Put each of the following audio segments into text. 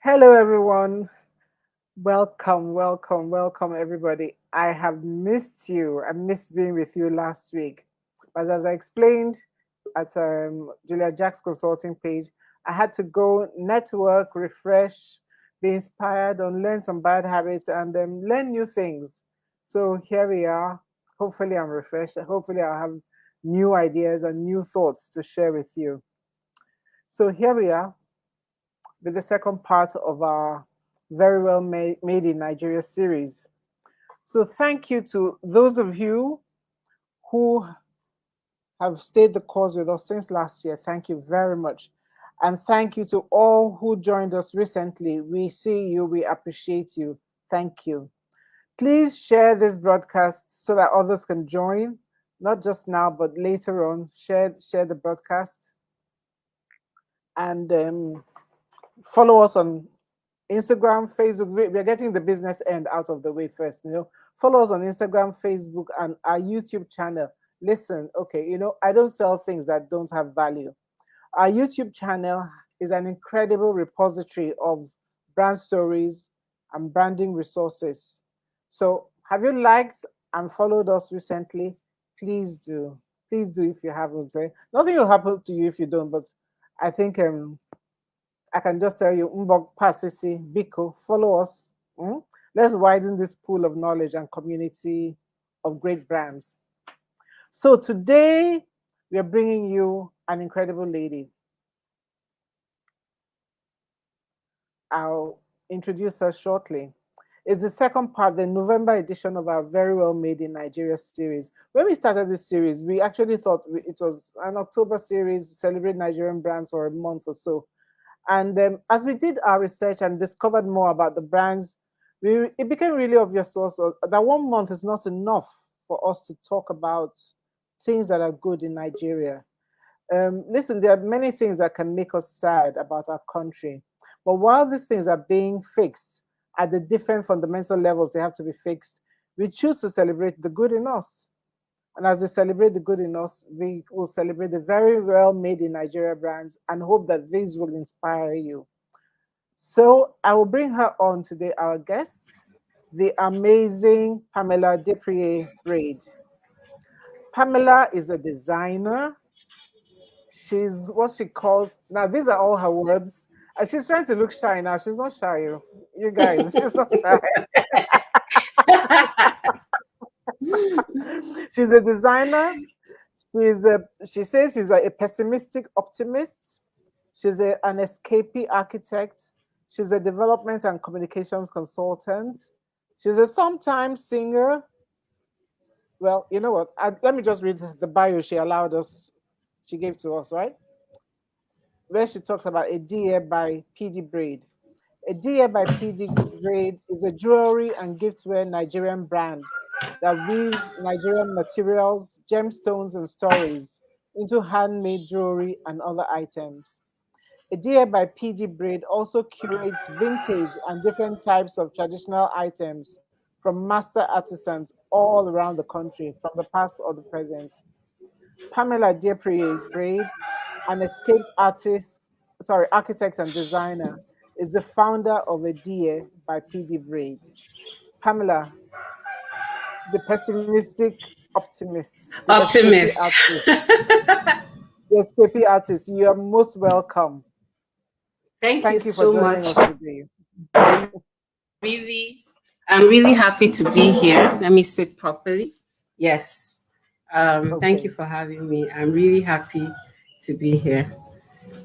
Hello, everyone. Welcome, welcome, welcome, everybody. I have missed you. I missed being with you last week. But as I explained at Julia Jack's consulting page, I had to go network, refresh, be inspired, unlearn some bad habits, and learn new things. So here we are. Hopefully, I'm refreshed. Hopefully, I'll have new ideas and new thoughts to share with you. So here we are with the second part of our Very Well Made in Nigeria series. So, thank you to those of you who have stayed the course with us since last year. Thank you very much. And thank you to all who joined us recently. We see you, we appreciate you. Thank you. Please share this broadcast so that others can join, not just now, but later on. Share the broadcast and follow us on Instagram, Facebook. We're getting the business end out of the way first. Follow us on Instagram, Facebook, and our YouTube channel. Listen, okay, I don't sell things that don't have value. Our YouTube channel is an incredible repository of brand stories and branding resources. So, have you liked and followed us recently? Please do. Please do if you haven't. Nothing will happen to you if you don't, but I think I can just tell you, Mbok Pasisi, Biko, follow us. Let's widen this pool of knowledge and community of great brands. So today, we are bringing you an incredible lady. I'll introduce her shortly. It's the second part, the November edition of our Very Well Made in Nigeria series. When we started this series, we actually thought it was an October series, celebrate Nigerian brands for a month or so. And as we did our research and discovered more about the brands, it became really obvious to us that 1 month is not enough for us to talk about things that are good in Nigeria. Listen, there are many things that can make us sad about our country. But while these things are being fixed at the different fundamental levels they have to be fixed, we choose to celebrate the good in us. And as we celebrate the good in us, we will celebrate the very well made in Nigeria brands and hope that these will inspire you. So I will bring her on today, our guest, the amazing Pamela Braide. Pamela is a designer. She's what she calls, now these are all her words, and she's trying to look shy now. She's not shy, you guys, she's not shy. She's a designer. She says she's a pessimistic optimist. She's an escapee architect. She's a development and communications consultant. She's a sometime singer. Well, you know what? Let me just read the bio she gave to us, right? Where she talks about a dear by PD Braide. A dear by PD Braide is a jewelry and giftware Nigerian brand that weaves Nigerian materials, gemstones, and stories into handmade jewelry and other items. A dear by PD Braide also curates vintage and different types of traditional items from master artisans all around the country, from the past or the present. Pamela Braide, an escaped architect and designer, is the founder of A Dear by PD Braide. Pamela, the pessimistic optimist, Optimist. the escapee artist, you are most welcome. Thank you Thank you for so joining much. us today. I'm I'm really happy to be here. Let me sit properly. Yes. Thank Okay. you for having me. I'm really happy to be here.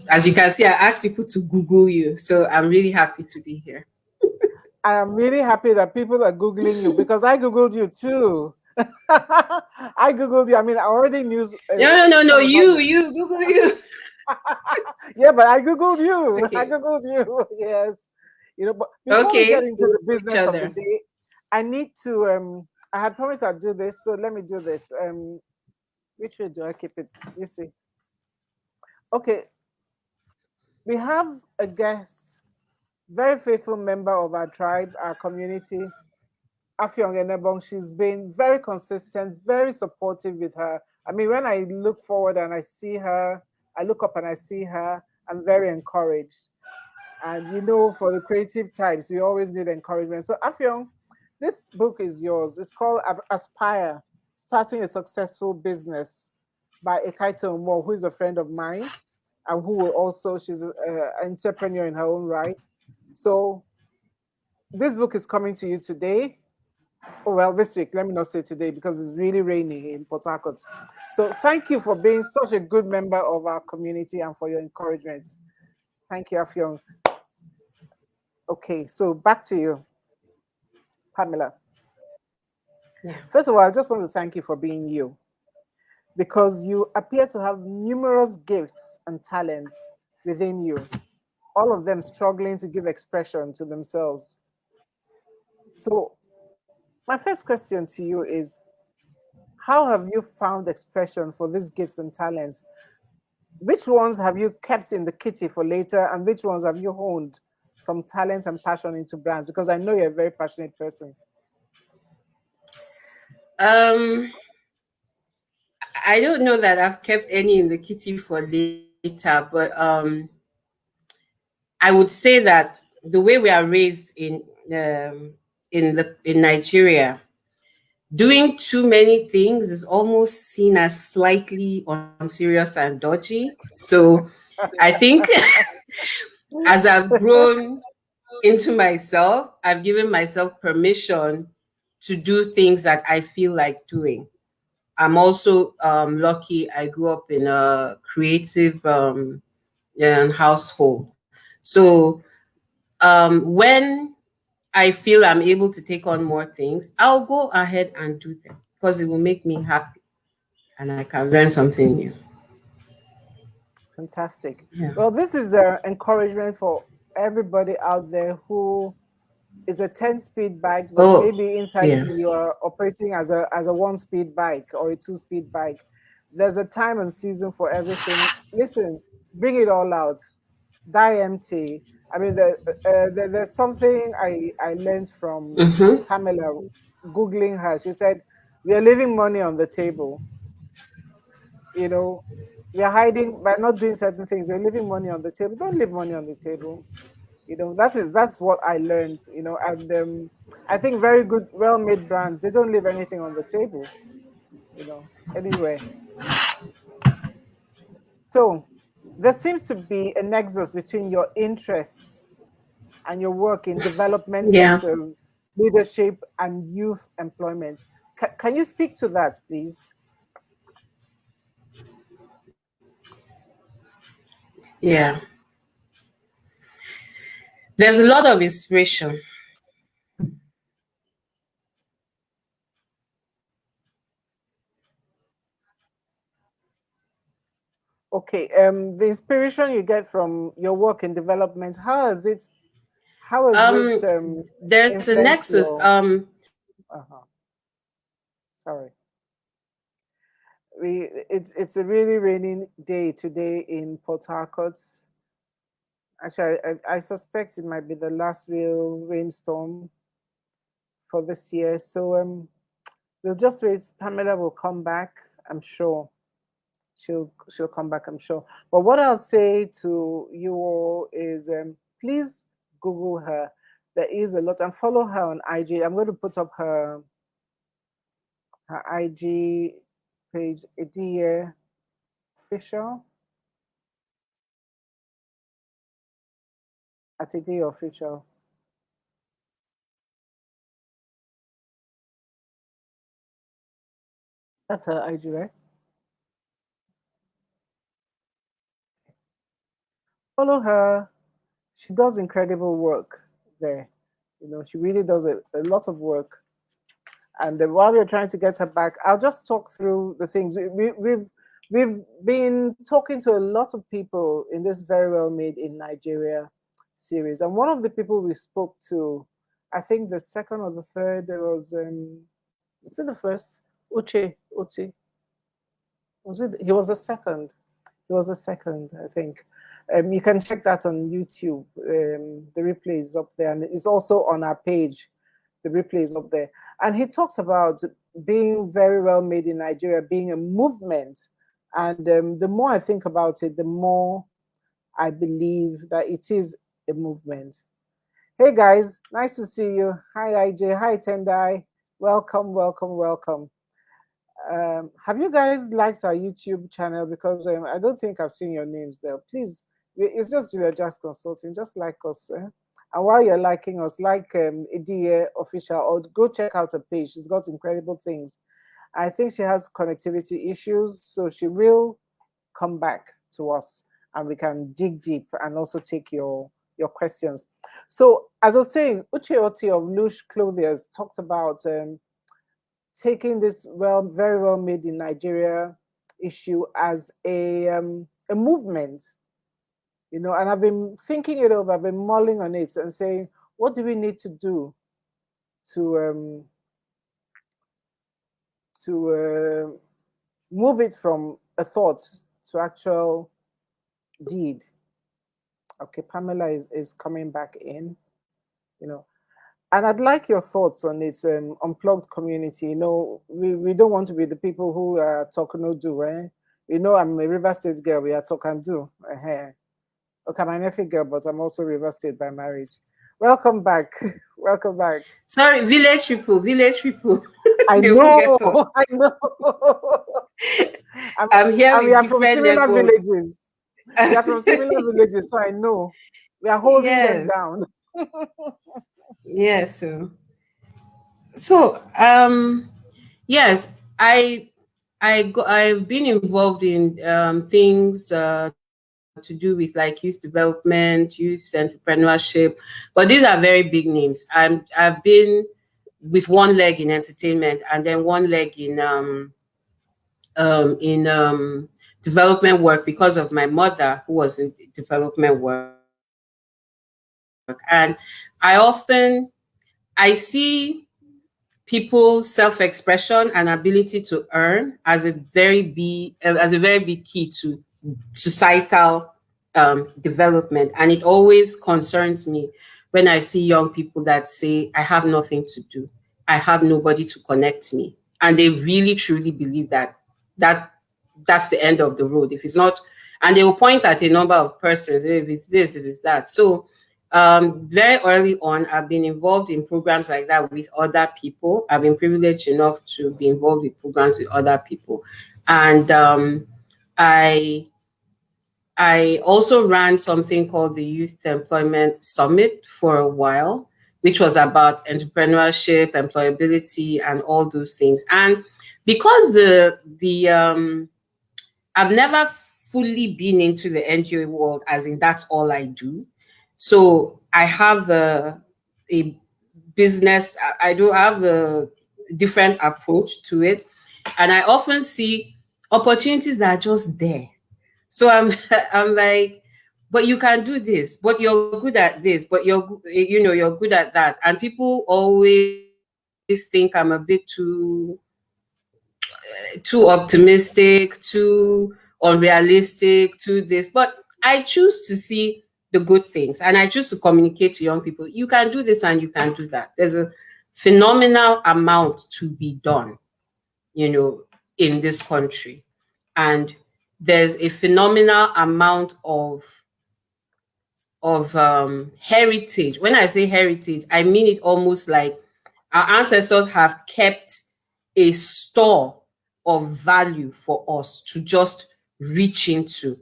As you can see, I asked people to Google you, so I'm really happy to be here. I am really happy that people are Googling you because I Googled you too. I Googled you. I mean, I already knew No. some about you. You Google you. Yeah, but I Googled you. I Okay. Googled you. Yes. But before we get Okay. into We the know each business of the other. day, I need to I had promised I'd do this, so let me do this. Which way do I keep it? You see. Okay, we have a guest, very faithful member of our tribe, our community, Afyong Enebong. She's been very consistent, very supportive with her. I mean, when I look forward and I see her, I look up and I see her, I'm very encouraged. And you know, for the creative types, you always need encouragement. So, Afyong, this book is yours. It's called Aspire: Starting a Successful Business by Ekaito Mo, who is a friend of mine and who will also, she's an entrepreneur in her own right. So, this book is coming to you today. Oh, well, this week, let me not say today because it's really rainy in Port Harcourt. So, thank you for being such a good member of our community and for your encouragement. Thank you, Afyong. Okay, so back to you, Pamela. Yeah. First of all, I just want to thank you for being you because you appear to have numerous gifts and talents within you, all of them struggling to give expression to themselves. So, my first question to you is, how have you found expression for these gifts and talents? Which ones have you kept in the kitty for later, and which ones have you honed from talent and passion into brands? Because I know you're a very passionate person. Um, I don't know that I've kept any in the kitty for later, but I would say that the way we are raised um, in Nigeria, doing too many things is almost seen as slightly unserious and dodgy. So I think as I've grown into myself, I've given myself permission to do things that I feel like doing. I'm also lucky I grew up in a creative household. So when I feel I'm able to take on more things, I'll go ahead and do them because it will make me happy and I can learn something new. Fantastic. Yeah. Well, this is an encouragement for everybody out there who is a 10-speed bike, but Oh, maybe inside yeah. you you are operating as a one-speed bike or a two-speed bike. There's a time and season for everything. Listen, bring it all out. Die empty. I mean, there's something I learned from Mm-hmm. Pamela, googling her. She said, "We are leaving money on the table. You know, we are hiding by not doing certain things. We're leaving money on the table. Don't leave money on the table. That's what I learned. And I think very good, well-made brands, they don't leave anything on the table. Anyway. So there seems to be a nexus between your interests and your work in development Yeah. sector, leadership, and youth employment. Can you speak to that, please? Yeah. There's a lot of inspiration. Okay. The inspiration you get from your work in development, how has it Um, there's a influenced nexus. your? Uh-huh. Sorry. It's a really raining day today in Port Harcourt. Actually, I suspect it might be the last real rainstorm for this year. So we'll just wait. Pamela will come back, I'm sure. She'll come back, I'm sure. But what I'll say to you all is please Google her. There is a lot, and follow her on IG. I'm going to put up her IG page, Idia Official, at Idia Official. That's her IG, right? Follow her. She does incredible work there. She really does a lot of work. And while we're trying to get her back, I'll just talk through the things. We've been talking to a lot of people in this Very Well Made in Nigeria series. And one of the people we spoke to, I think the second or the third, there was, is it the first? Uche. Was it? He was the second. He was the second, I think. You can check that on YouTube. The replay is up there, and it's also on our page. The replay is up there, and he talks about being very well made in Nigeria, being a movement. And the more I think about it, the more I believe that it is. a movement. Hey guys, nice to see you. Hi IJ, hi Tendai. Welcome, welcome, welcome. Have you guys liked our YouTube channel? Because I don't think I've seen your names there. Please, it's just Julia Jazz Consulting. Just like us. And while you're liking us, like Idia Official, or go check out her page. She's got incredible things. I think she has connectivity issues, so she will come back to us and we can dig deep and also take your questions. So, as I was saying, Uche Oti of Lush Clothiers talked about taking this very well made in Nigeria issue as a movement, and I've been thinking it over, I've been mulling on it and saying, what do we need to do to move it from a thought to actual deed? Okay, Pamela is coming back in, you know. And I'd like your thoughts on its unplugged community. We don't want to be the people who talk no do, eh? I'm a River State girl. We are talk and do. Okay, I'm a Nephi girl, but I'm also River State by marriage. Welcome back. Welcome back. Sorry, village people, village people. I They won't know. get us. I know. I mean, I'm here and we with are from different similar networks. villages. We are from similar villages, so I know we are holding them Yes, down. yes. So yes, I've been involved in things to do with like youth development, youth entrepreneurship, but these are very big names. I've been with one leg in entertainment and then one leg in development work because of my mother who was in development work. And I see people's self-expression and ability to earn as a very big key to societal development. And it always concerns me when I see young people that say, I have nothing to do, I have nobody to connect me, and they really truly believe that that's the end of the road. If it's not, and they will point at a number of persons, if it's this, if it's that. So very early on, I've been involved in programs like that with other people. I've been privileged enough to be involved with programs with other people. And I I also ran something called the Youth Employment Summit for a while, which was about entrepreneurship, employability, and all those things. And because I've never fully been into the NGO world, as in that's all I do. So I have a business. I do have a different approach to it, and I often see opportunities that are just there. So I'm I'm like, but you can do this, but you're good at this, but you're good at that, and people always think I'm a bit too optimistic, too unrealistic, too this. But I choose to see the good things and I choose to communicate to young people, you can do this and you can do that. There's a phenomenal amount to be done, in this country. And there's a phenomenal amount of heritage. When I say heritage, I mean it almost like our ancestors have kept a store of value for us to just reach into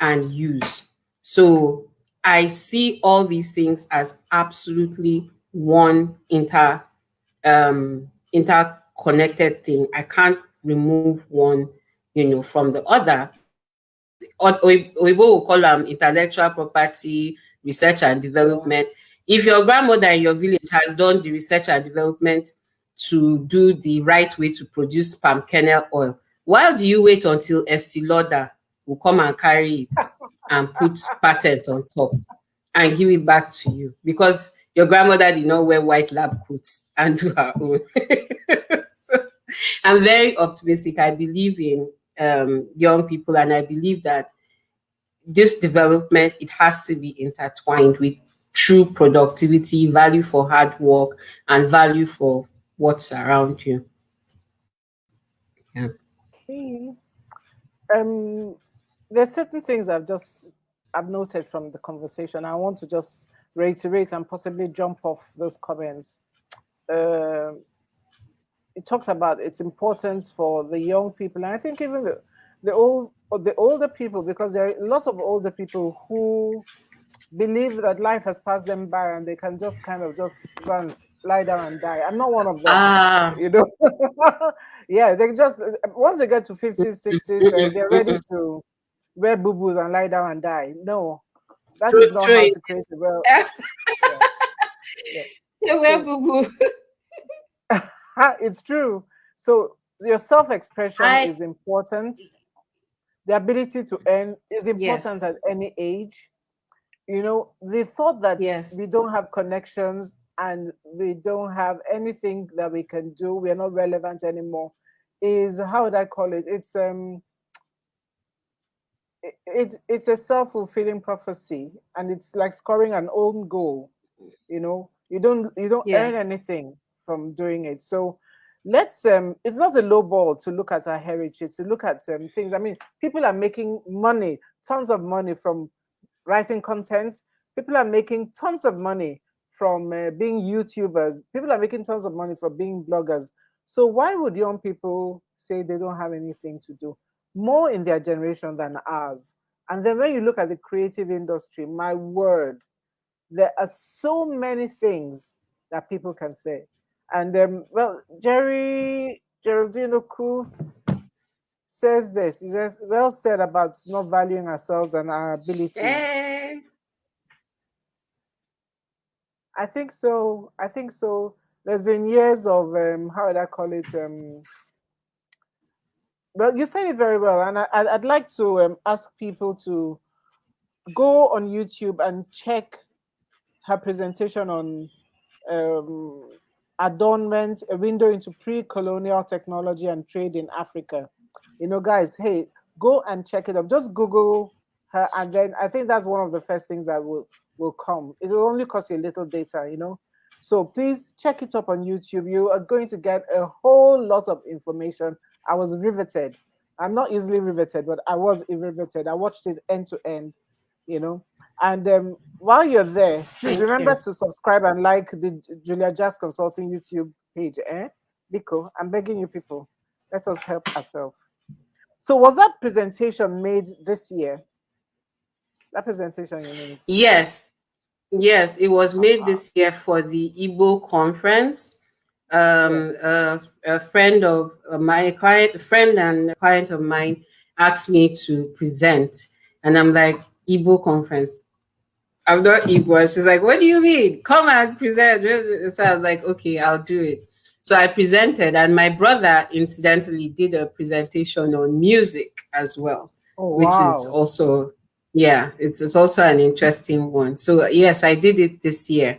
and use. So I see all these things as absolutely one interconnected thing. I can't remove one, from the other. We will call them intellectual property, research and Yeah. development. If your grandmother in your village has done the research and development to do the right way to produce palm kernel oil, why do you wait until Estee Lauder will come and carry it and put patent on top and give it back to you? Because your grandmother did not wear white lab coats and do her own. So I'm very optimistic. I believe in young people, and I believe that this development, it has to be intertwined with true productivity, value for hard work, and value for what's around you. Yeah. Okay. Um, there's certain things I've noted from the conversation. I want to just reiterate and possibly jump off those comments. Uh, it talks about its importance for the young people, and I think even the old or the older people, because there are lots of older people who believe that life has passed them by and they can just kind of just go and lie down and die. I'm not one of them, Ah. you know. Yeah, they just once they get to 50s, 60s, they're ready to wear boo-boos and lie down and die. No, that is True, not how true. to create a well. Yeah, yeah. Yeah, where So boo boo. it's true. So your self-expression I is important. The ability to earn is important yes, at any age. You know, the thought that yes, we don't have connections and we don't have anything that we can do, we are not relevant anymore, is, how would I call it? It's a self-fulfilling prophecy, and it's like scoring an own goal. You know, you don't earn yes, anything from doing it. So let's it's not a low ball to look at our heritage, to look at things. I mean, people are making money, tons of money from writing content. People are making tons of money from being YouTubers. People are making tons of money from being bloggers. So why would young people say they don't have anything to do? More in their generation than ours. And then when you look at the creative industry, my word, there are so many things that people can say. And well, Geraldine Oku says this. He says, well said about not valuing ourselves and our abilities. eh, I think so. I think so. There's been years of how would I call it? Well, you said it very well, and I'd like to ask people to go on YouTube and check her presentation on um, adornment, a window into pre-colonial technology and trade in Africa. You know, guys, hey, go and check it up. Just Google her, and then I think that's one of the first things that will come. It will only cost you a little data, you know. So please check it up on YouTube. You are going to get a whole lot of information. I was riveted. I'm not easily riveted, but I was riveted. I watched it end to end, you know. And while you're there, please thank remember you. to subscribe and like the Julia Jazz Consulting YouTube page. Biko, I'm begging you people, let us help ourselves. So was that presentation made this year? That presentation you made? Yes, yes, it was made Uh-huh. this year for the Igbo conference. Yes. A friend of my client, a friend and a client of mine asked me to present, and I'm like, Igbo conference. I'm not Igbo. And she's like, what do you mean? Come and present. So I was like, okay, I'll do it. So I presented, and my brother incidentally did a presentation on music as well, Oh which is wow. also, yeah, it's also an interesting one. So yes, I did it this year.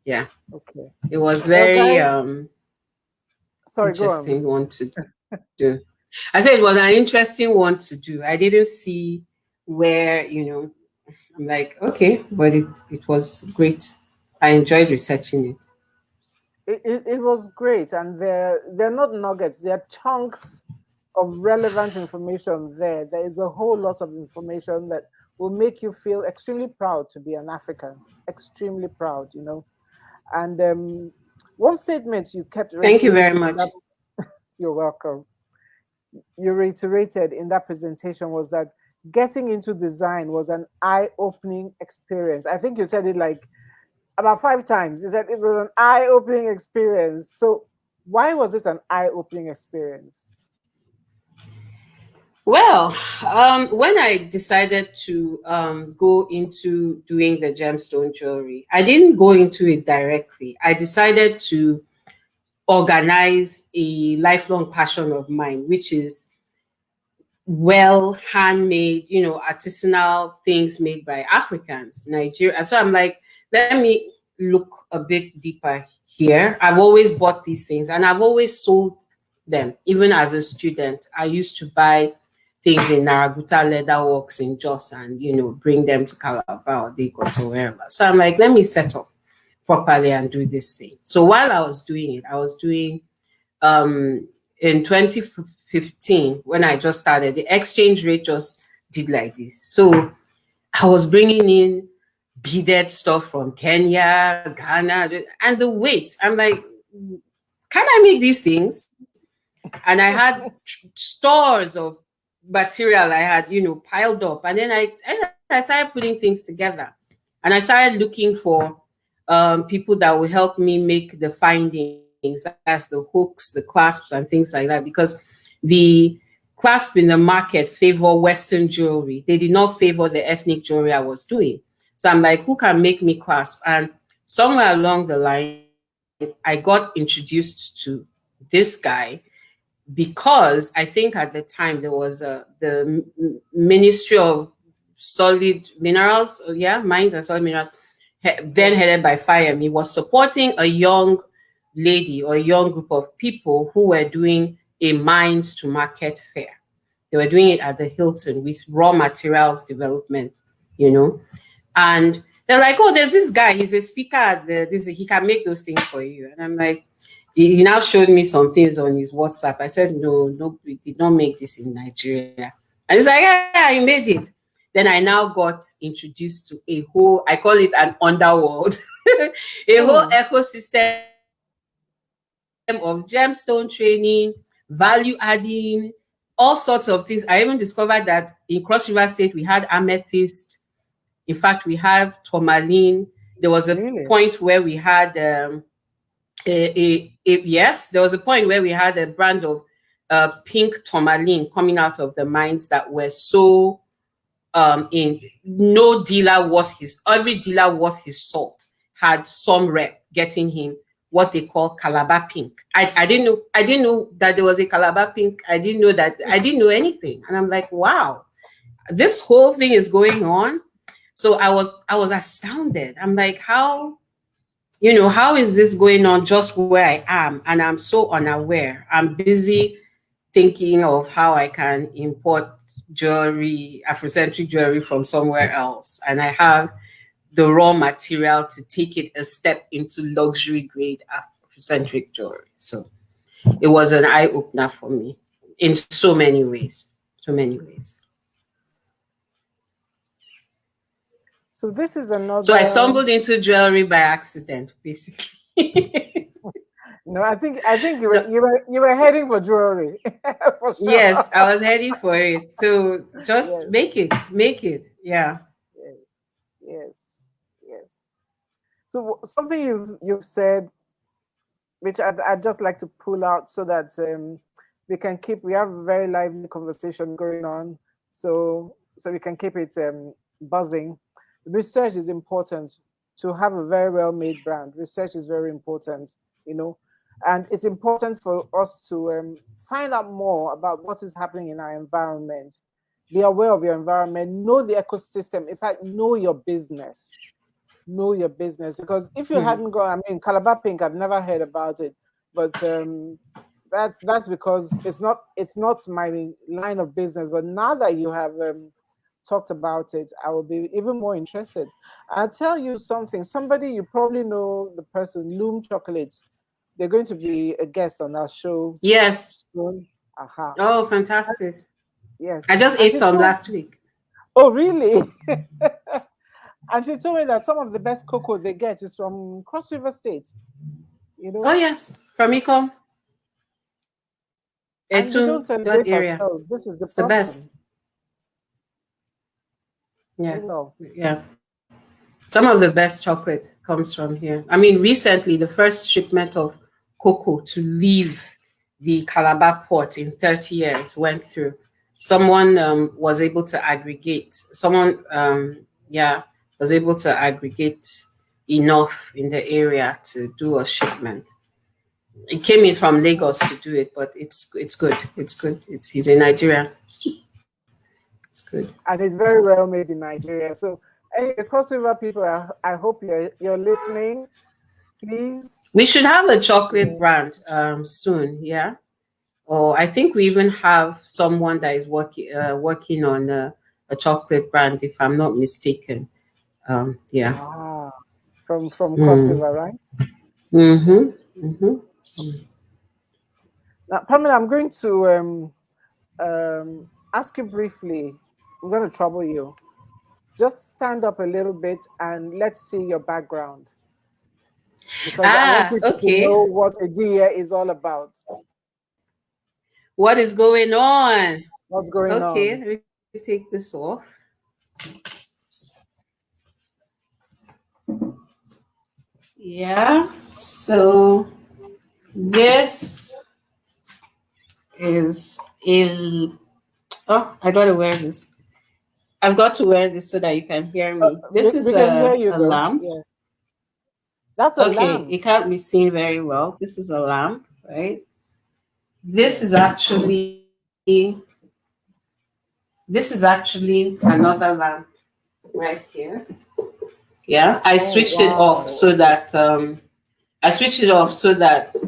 Yeah, Okay. it was Well, very guys, sorry, go on. interesting one to do. I said it was an interesting one to do. I didn't see where, I'm like, okay, but it was great. I enjoyed researching it. It was great, and they're not nuggets, they're chunks of relevant information there. There is a whole lot of information that will make you feel extremely proud to be an African, extremely proud, you know. And one statement you kept Thank you very reiterating in much. that, you're welcome, you reiterated in that presentation was that getting into design was an eye-opening experience. I think you said it like about 5 times. You said it was an eye-opening experience. So why was it an eye-opening experience? Well, when I decided to go into doing the gemstone jewelry, I didn't go into it directly. I decided to organize a lifelong passion of mine, which is well handmade, artisanal things made by Africans, Nigeria. So I'm like, let me look a bit deeper here. I've always bought these things and I've always sold them. Even as a student, I used to buy things in Naraguta Leather Works in Jos and, bring them to Calabar or Lagos or wherever. So I'm like, let me set up properly and do this thing. So while I was doing it, I was doing in 2015 when I just started, the exchange rate just did like this. So I was bringing in beaded stuff from Kenya, Ghana, and the weight. I'm like, can I make these things? And I had stores of material I had, piled up. And then I started putting things together. And I started looking for people that would help me make the findings, as the hooks, the clasps, and things like that. Because the clasp in the market favor Western jewelry. They did not favor the ethnic jewelry I was doing. So I'm like, who can make me clasp? And somewhere along the line, I got introduced to this guy because I think at the time there was Ministry of Solid Minerals, yeah, Mines and Solid Minerals, then Yes. headed by FIREM. Was supporting a young lady or a young group of people who were doing a mines to market fair. They were doing it at the Hilton with raw materials development, you know. And they're like, oh, there's this guy, he's a speaker at this, he can make those things for you. And I'm like, he now showed me some things on his WhatsApp. I said, no, no, we did not make this in Nigeria. And he's like, yeah, he made it. Then I now got introduced to a whole, I call it an underworld, a whole Hmm. ecosystem of gemstone training, value adding, all sorts of things. I even discovered that in Cross River State, we had amethyst. In fact, we have tourmaline. There was a point Really? where we had yes, there was a point where we had a brand of pink tourmaline coming out of the mines that were so in no dealer worth his every dealer worth his salt had some rep getting him what they call Calabar pink. I didn't know that there was a Calabar pink. I didn't know anything. And I'm like, wow, this whole thing is going on. So I was astounded. I'm like, how is this going on just where I am? And I'm so unaware. I'm busy thinking of how I can import jewelry, Afrocentric jewelry from somewhere else. And I have the raw material to take it a step into luxury grade Afrocentric jewelry. So it was an eye opener for me in so many ways. So many ways. So this is So I another. stumbled into jewelry by accident, basically. No, I think you were No, heading for jewelry for sure. yes, I was heading for it. So just Yes, make it. Yeah. yes, yes, yes. So something you've said, which I'd just like to pull out so that we have a very lively conversation going on, so we can keep it buzzing. Research is important to have a very well made brand. Research is very important, you know, and it's important for us to find out more about what is happening in our environment. Be aware of your environment, know the ecosystem. In fact, know your business, because if you Hmm. hadn't gone, I mean, Calabar Pink, I've never heard about it, but that's because it's not my line of business. But now that you have talked about it, I will be even more interested. I'll tell you something. Somebody, you probably know the person, Loom Chocolates. They're going to be a guest on our show Yes. soon. Aha. Oh, fantastic. Yes. I just And ate she some told, last week. oh, really? And she told me that some of the best cocoa they get is from Cross River State, you Oh, know, yes. From Ecom, and we don't Etun, that celebrate area. ourselves. This is the It's the problem. best. Yeah. Oh, well. Yeah. Some of the best chocolate comes from here. I mean, recently, the first shipment of cocoa to leave the Calabar port in 30 years went through. Someone was able to aggregate, yeah, was able to aggregate enough in the area to do a shipment. It came in from Lagos to do it, but it's good. It's good. He's a Nigerian. It's good. And it's very well made in Nigeria. So, anyway, Cross River people, I hope you're listening. Please. We should have a chocolate Yeah. brand soon. Yeah. Or I think we even have someone that is working on a chocolate brand, if I'm not mistaken. Yeah. Ah, from Cross Mm. River, right? Mm-hmm. Mm-hmm. Now, Pamela, I'm going to ask you briefly. I'm going to trouble you. just stand up a little bit and let's see your background because I want Ah, people to okay. know what a DEA is all about. What is going on? What's going Okay, on? let me take this off. Yeah. So this is a. Oh, I gotta wear this. I've got to wear this so that you can hear me. This is We can hear you a though. lamp. Yes, that's a Okay, lamp. it can't be seen very well. This is a lamp, right? This Yes. is actually another lamp right here. Yeah, I Oh switched it off wow. so Okay. that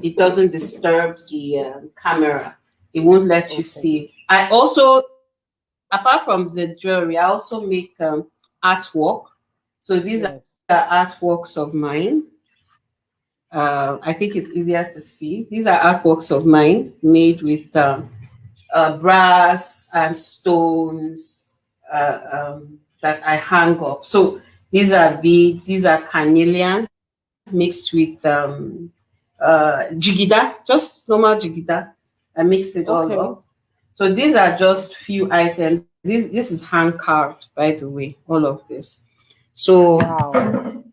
it doesn't disturb the camera. It won't let you Okay. see it. I also, apart from the jewelry, I also make artwork. So these are Yes. artworks of mine. I think it's easier to see. These are artworks of mine made with brass and stones that I hang up. So these are beads. These are carnelian mixed with jigida, just normal jigida. I mixed it all Okay. up. So these are just few items. This is hand carved, by the way, all of this. So Wow.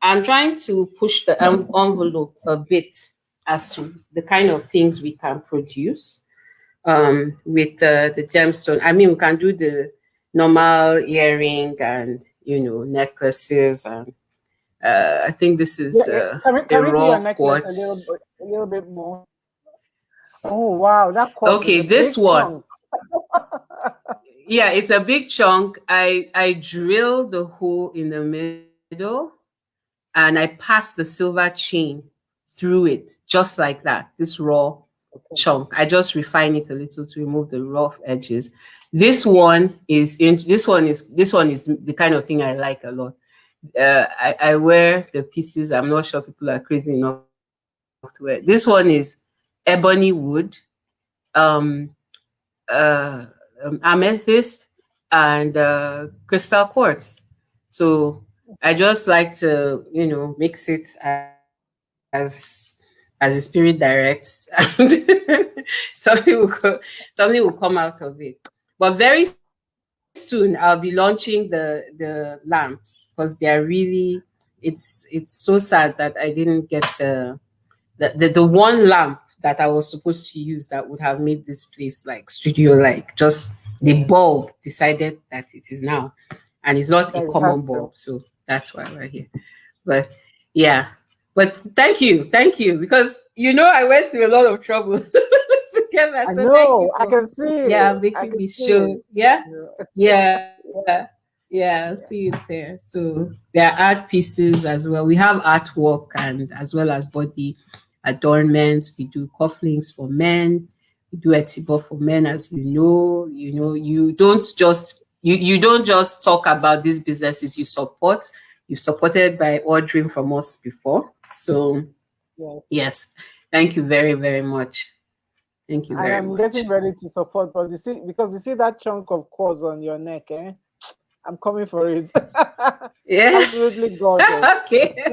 I'm trying to push the envelope a bit as to the kind of things we can produce with the gemstone. I mean, we can do the normal earring and necklaces, and I think this Yeah, is a can we see raw your necklace quartz. a little bit more? Oh wow, that quartz is Okay, a this big one. chunk. Yeah, it's a big chunk. I drilled the hole in the middle and I passed the silver chain through it just like that. This raw Okay. chunk. I just refine it a little to remove the rough edges. This one is the kind of thing I like a lot. I wear the pieces. I'm not sure people are crazy enough to wear. This one is ebony wood, um, amethyst, and crystal quartz. So I just like to, mix it as the spirit directs, and something will something will come out of it. But very soon I'll be launching the lamps because they are really. It's so sad that I didn't get the one lamp that I was supposed to use that would have made this place like studio like. Just the Yeah. bulb decided that it is now, and it's not a That it common has to. bulb, so that's why we're here. But yeah, but thank you, because I went through a lot of trouble together. I So thank you know. I for, can see yeah, it. I making can me see show. it. Yeah, yeah, yeah. See Yeah. it there. So there are art pieces as well. We have artwork, and as well as body adornments. We do cufflinks for men. We do etibo for men, as you know. You don't just talk about these businesses you support. You've supported by ordering from us before. So Yes. yes, thank you very, very much. Thank you And very I'm getting much. ready to support, but you see that chunk of quartz on your neck, eh? I'm coming for it. Yeah. Absolutely gorgeous. Okay.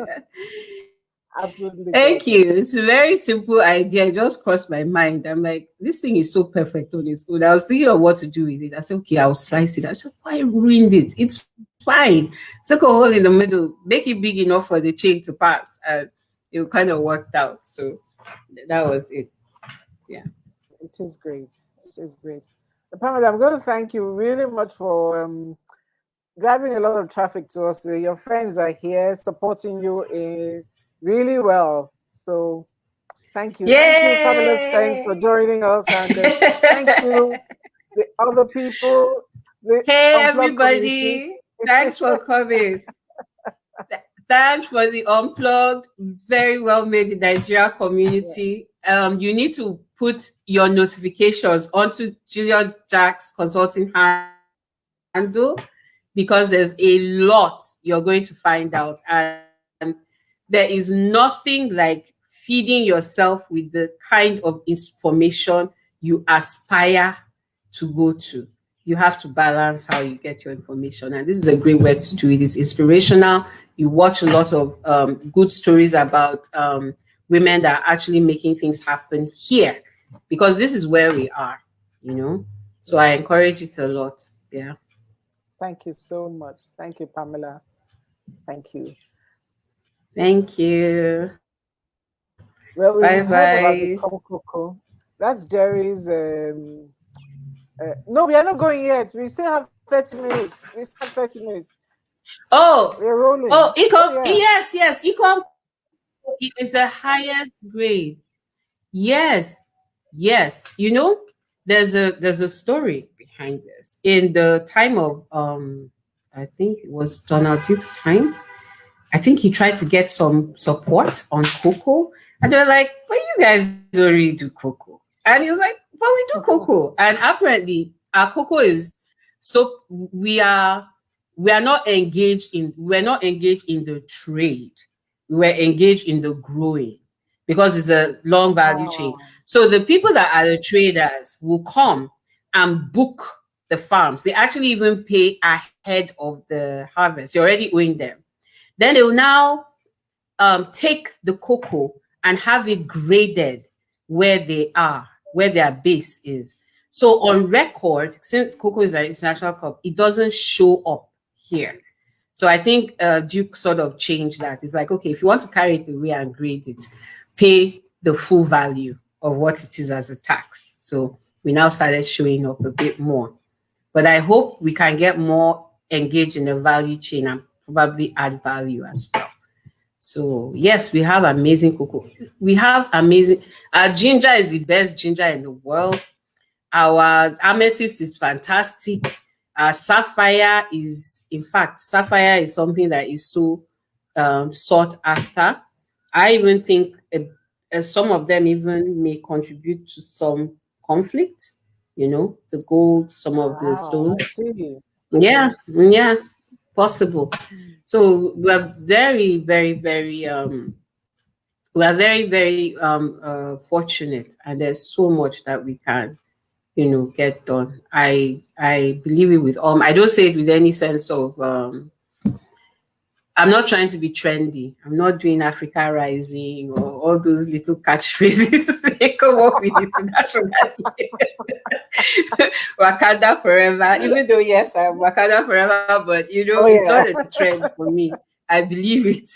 Absolutely Thank you. gorgeous. It's a very simple idea. It just crossed my mind. I'm like, this thing is so perfect on its own. I was thinking of what to do with it. I said, okay, I'll slice it. I said, why ruined it? It's fine. Stick a hole in the middle, make it big enough for the chain to pass. And it kind of worked out. So that was it. Yeah. It is great. It is great. Pamela, I'm going to thank you really much for driving a lot of traffic to us. Your friends are here supporting you really well. So thank you. Thank you, Pamela's friends, Yay! for joining us. And thank you, the other people, the Hey, Unplugged community. everybody. Thanks for coming. Thanks for the unplugged. Very well made in Nigeria Yeah. community. You need to put your notifications onto Julian Jack's consulting handle, because there's a lot you're going to find out. And there is nothing like feeding yourself with the kind of information you aspire to go to. you have to balance how you get your information. And this is a great way to do it. It's inspirational. You watch a lot of good stories about women that are actually making things happen here, because this is where we are, you know. So I encourage it a lot. Yeah. Thank you so much. Thank you, Pamela. Thank you. Thank you. Bye Well, we've heard bye. about the Coco. That's Jerry's. No, we are not going yet. We still have 30 minutes. We still have 30 minutes. Oh, We're rolling. oh, Oh, econ. yeah. Yes, yes. Econ is the highest grade. Yes, yes. You know, there's a story behind this. In the time of I think it was Donald Duke's time, I think he tried to get some support on cocoa. And they were like, but you guys already do cocoa. And he was like, but we do cocoa. And apparently our cocoa is so we are not engaged in the trade. We were engaged in the growing, because it's a long value chain. Oh, So the people that are the traders will come and book the farms. They actually even pay ahead of the harvest. You're already owing them. Then they will now take the cocoa and have it graded where they are, where their base is. So on record, since cocoa is an international crop, it doesn't show up here. So I think Duke sort of changed that. It's like, okay, if you want to carry it away and grade it, pay the full value of what it is as a tax. So we now started showing up a bit more. But I hope we can get more engaged in the value chain and probably add value as well. So yes, we have amazing cocoa. We have amazing. Our ginger is the best ginger in the world. Our amethyst is fantastic. Our sapphire is, in fact, sapphire is something that is so sought after. I even think some of them even may contribute to some conflict. You know, the gold, some of the wow. stones. I see. Yeah, yeah, possible. So we're very, very, very we are very, very fortunate, and there's so much that we can, get done. I believe it with I don't say it with any sense of I'm not trying to be trendy. I'm not doing Africa Rising or all those little catchphrases they come up with internationally. Wakanda forever. Even though yes, I'm Wakanda forever, but Oh, it's not yeah. a trend for me. I believe it.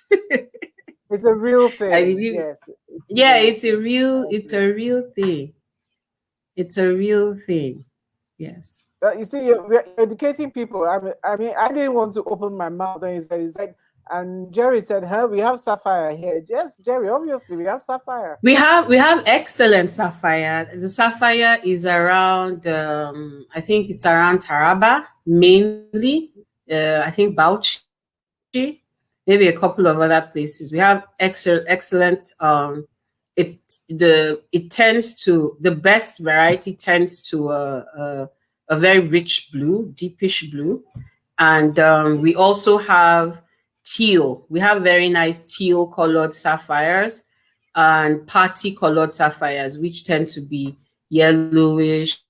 It's a real I thing. believe, Yes, it is a yeah, real it's a thing. real, I it's agree. a real thing. It's a real thing. Yes. You see, you're educating people. I mean, I didn't want to open my mouth, and he's like, and Jerry said, "Huh, we have sapphire here." Yes, Jerry. Obviously, we have sapphire. We have excellent sapphire. The sapphire is around I think it's around Taraba mainly. I think Bauchi, maybe a couple of other places. We have excellent it tends to the best variety tends to a very rich blue, deepish blue. And we also have teal. We have very nice teal colored sapphires and party colored sapphires, which tend to be yellowish,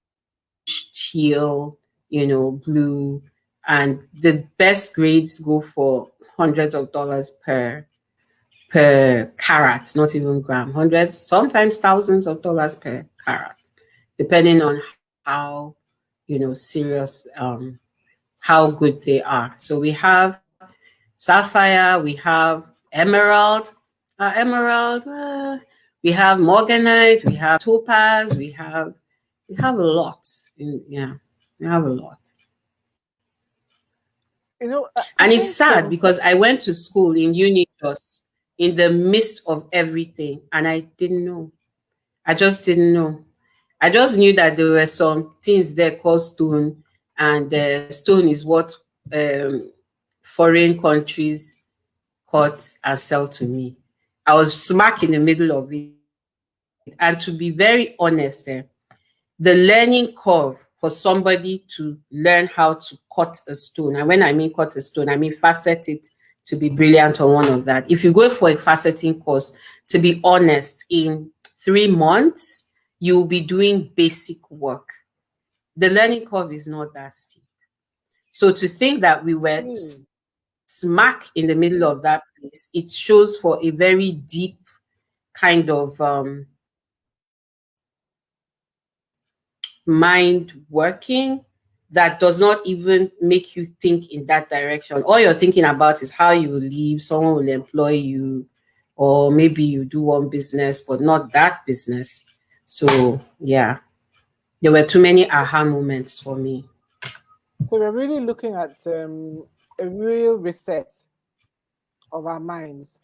teal, blue. And the best grades go for hundreds of dollars per carat, not even gram, hundreds, sometimes thousands of dollars per carat, depending on how, serious, how good they are. So we have sapphire, we have emerald, we have morganite, we have topaz, we have a lot. We have a lot. I And it's think sad because I went to school in Unitos in the midst of everything, and I didn't know. I just didn't know. I just knew that there were some things there called stone, and stone is what um, foreign countries cut and sell to me. I was smack in the middle of it. And to be very honest, the learning curve for somebody to learn how to cut a stone, and when I mean cut a stone, I mean facet it to be brilliant on one of that. If you go for a faceting course, to be honest, in 3 months, you'll be doing basic work. the learning curve is not that steep. So to think that we were See. smack in the middle of that place, it shows for a very deep kind of mind working that does not even make you think in that direction. All you're thinking about is how you will leave, someone will employ you, or maybe you do one business, but not that business. So, yeah, there were too many aha moments for me. So we're really looking at a real reset of our minds.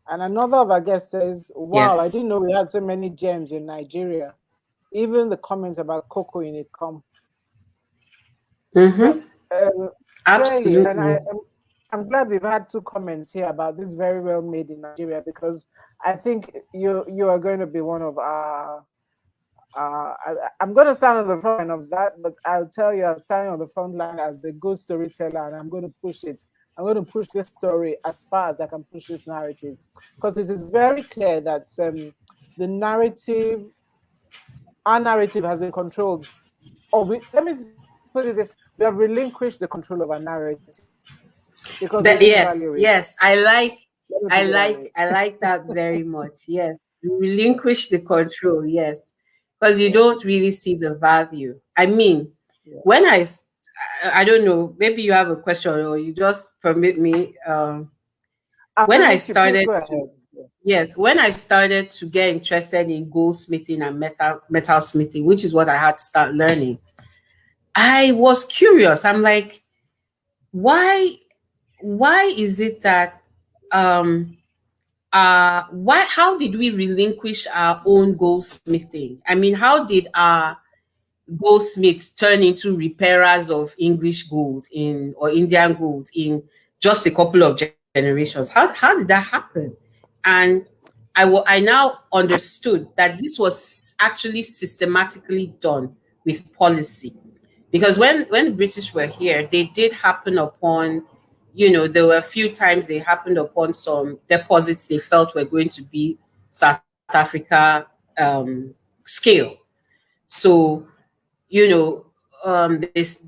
And another of our guests says, wow, I Yes. didn't know we had so many gems in Nigeria. Even the comments about cocoa in it come. Mm-hmm. Well, clearly, and Absolutely. I'm glad we've had two comments here about this very well made in Nigeria, because I think you are going to be one of our. I'm going to stand on the front line of that, but I'll tell you, I'm standing on the front line as a good storyteller, and I'm going to push it. I'm going to push this story as far as I can push this narrative, because it is very clear that the narrative, our narrative, has been controlled. Or let me put it this: we have relinquished the control of our narrative because we But didn't value yes, it. yes, I like, Let me I put it that like, way. I like that very much. Yes, relinquish the control. Yes, because you don't Yes, really see the value. I mean, yeah. when I don't know, maybe you have a question or you just permit me. I'll When I permit you. Please started go to, ahead. Yes. yes, when I started to get interested in goldsmithing and metal smithing, which is what I had to start learning, I was curious. I'm like, why why is it that um why how did we relinquish our own goldsmithing? I mean, how did our goldsmiths turn into repairers of English gold in or Indian gold in just a couple of generations? How did that happen? And I now understood that this was actually systematically done with policy, because when the British were here, they did happen upon, there were a few times they happened upon some deposits they felt were going to be South Africa scale. So, they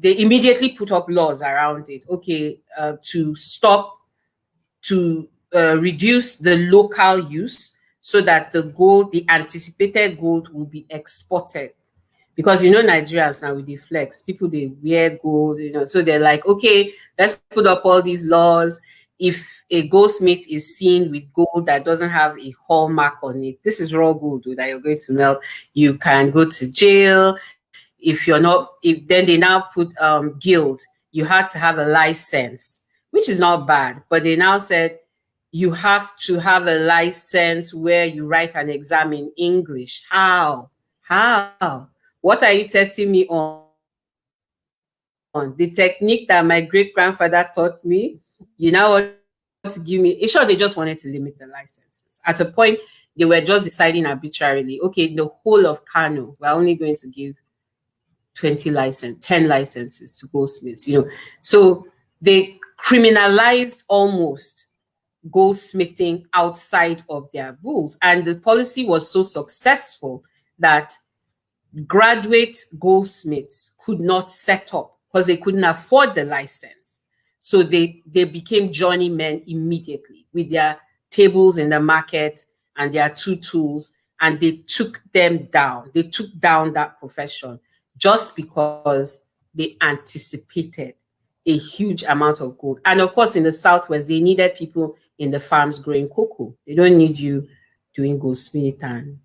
immediately put up laws around it. Okay, to stop, to reduce the local use, so that the anticipated gold will be exported, because Nigerians now with the flex, people they wear gold, so they're like, okay, let's put up all these laws. If a goldsmith is seen with gold that doesn't have a hallmark on it, this is raw gold that you're going to melt, you can go to jail. If you're not, if then they now put guild, you had to have a license, which is not bad, but they now said you have to have a license where you write an exam in English. How? What are you testing me on? The technique that my great grandfather taught me, you now want to give me? In short, they just wanted to limit the licenses. At a point, they were just deciding arbitrarily, okay, in the whole of Kano, we're only going to give 20 license, 10 licenses to goldsmiths. So they criminalized almost goldsmithing outside of their rules. And the policy was so successful that graduate goldsmiths could not set up because they couldn't afford the license. So they became journeymen immediately with their tables in the market and their two tools, and they took them down. They took down that profession just because they anticipated a huge amount of gold. And of course, in the Southwest, they needed people in the farms growing cocoa. They don't need you doing goldsmith and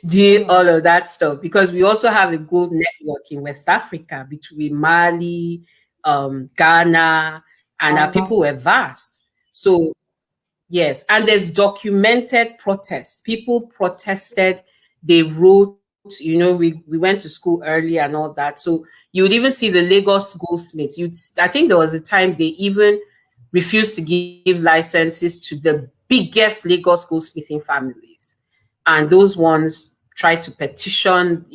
do all of that Mm. stuff, because we also have a gold network in West Africa between Mali, Ghana, and our people were vast. So yes, and there's documented protest. People protested. They wrote, we went to school early and all that. So you would even see the Lagos goldsmiths. I think there was a time they even refused to give licenses to the biggest Lagos goldsmithing families, and those ones tried to petition.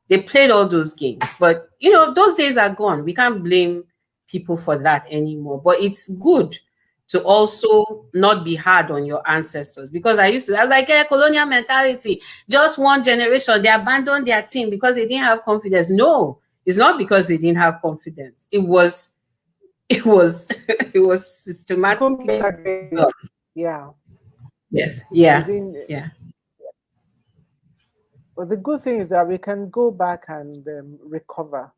They played all those games, but those days are gone. We can't blame people for that anymore. But it's good to also not be hard on your ancestors. Because I was like, colonial mentality, just one generation, they abandoned their team because they didn't have confidence. No, it's not because they didn't have confidence. It was it was They couldn't systematically make again. done. Yeah, Yes. they Yeah. didn't. Yeah. But the good thing is that we can go back and recover.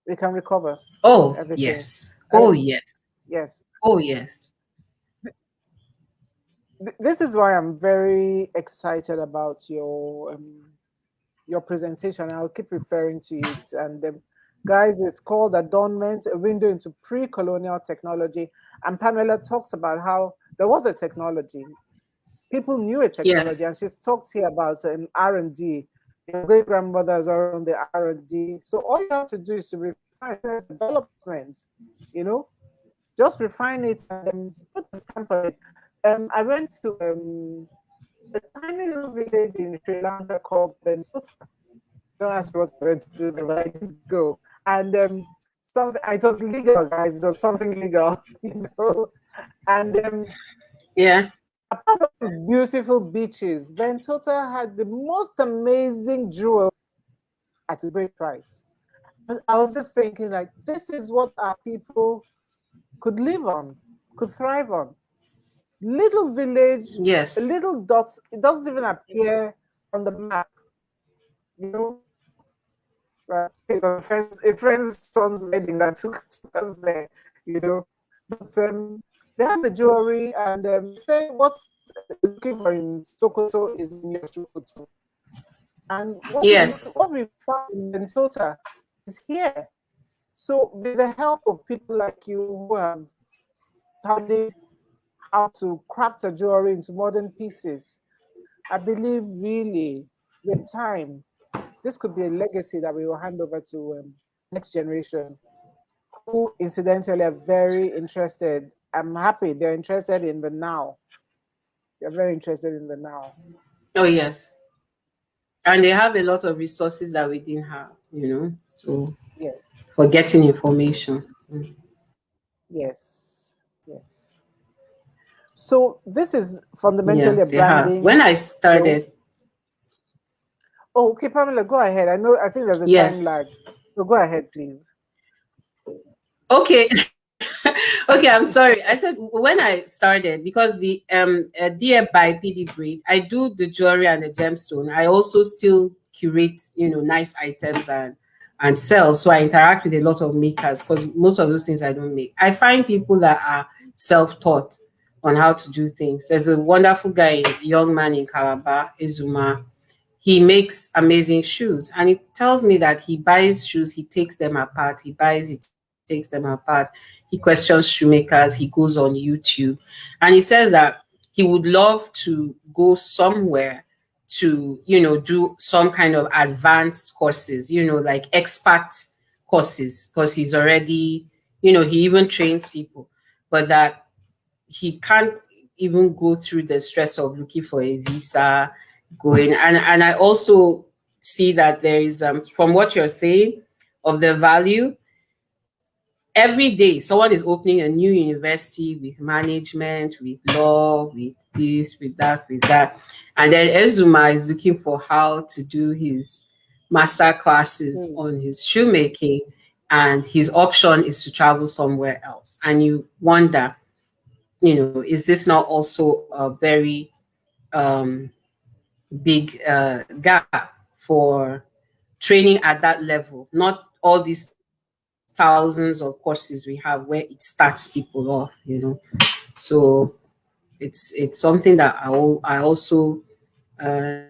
We can recover Oh everything. yes. Oh And yes. yes, Oh yes. this is why I'm very excited about your presentation. I'll keep referring to it. And guys, it's called Adornment, a window into pre-colonial technology. And Pamela talks about how there was a technology. People knew a technology, Yes. and she's talked here about R&D. Your great grandmothers are on the R&D. So all you have to do is to refine development, you know, just refine it and put a stamp on it. I went to a tiny little village in Sri Lanka called Bentota. Don't ask me what I went to do there, but I did go. And something, it was legal, guys. It was something legal, you know. And Yeah. apart from the beautiful beaches, Bentota had the most amazing jewels at a great price. But I was just thinking, like, this is what our people could live on, could thrive on. Little village, a Yes. little dot. It doesn't even appear on the map, you know. Right? It was a friend's son's wedding that took us there, you know. But they had the jewelry, and they say what's looking for in Sokoto is in your Sokoto. And Yes. what we found in Bentota is here. So with the help of people like you who have studied how to craft a jewelry into modern pieces, I believe really with time, this could be a legacy that we will hand over to next generation, who incidentally are very interested. I'm happy they're interested in the now. They're very interested in the now. Oh yes. And they have a lot of resources that we didn't have, so Yes, for getting information. So, yes, yes. So this is yeah, fundamentally a they have. branding When I show. started, Oh, okay, Pamela, go ahead. I think there's a time yes. lag. So go ahead, please. Okay. Okay, I'm sorry. I said when I started, because the dear by PD Breed, I do the jewelry and the gemstone. I also still curate, nice items and sell. So I interact with a lot of makers because most of those things I don't make. I find people that are self-taught on how to do things. There's a wonderful guy, young man in Calabar, Izuma. He makes amazing shoes, and he tells me that he buys shoes, he takes them apart, he takes them apart, he questions shoemakers, he goes on YouTube, and he says that he would love to go somewhere to, do some kind of advanced courses, like expert courses, because he's already, he even trains people, but that he can't even go through the stress of looking for a visa, going. And I also see that there is, from what you're saying, of the value. Every day someone is opening a new university with management, with law, with this, with that, and then Ezuma is looking for how to do his master classes Please. on his shoemaking, and his option is to travel somewhere else, and you wonder, is this not also a very big gap for training at that level? Not all these thousands of courses we have where it starts people off, So it's something that I also uh,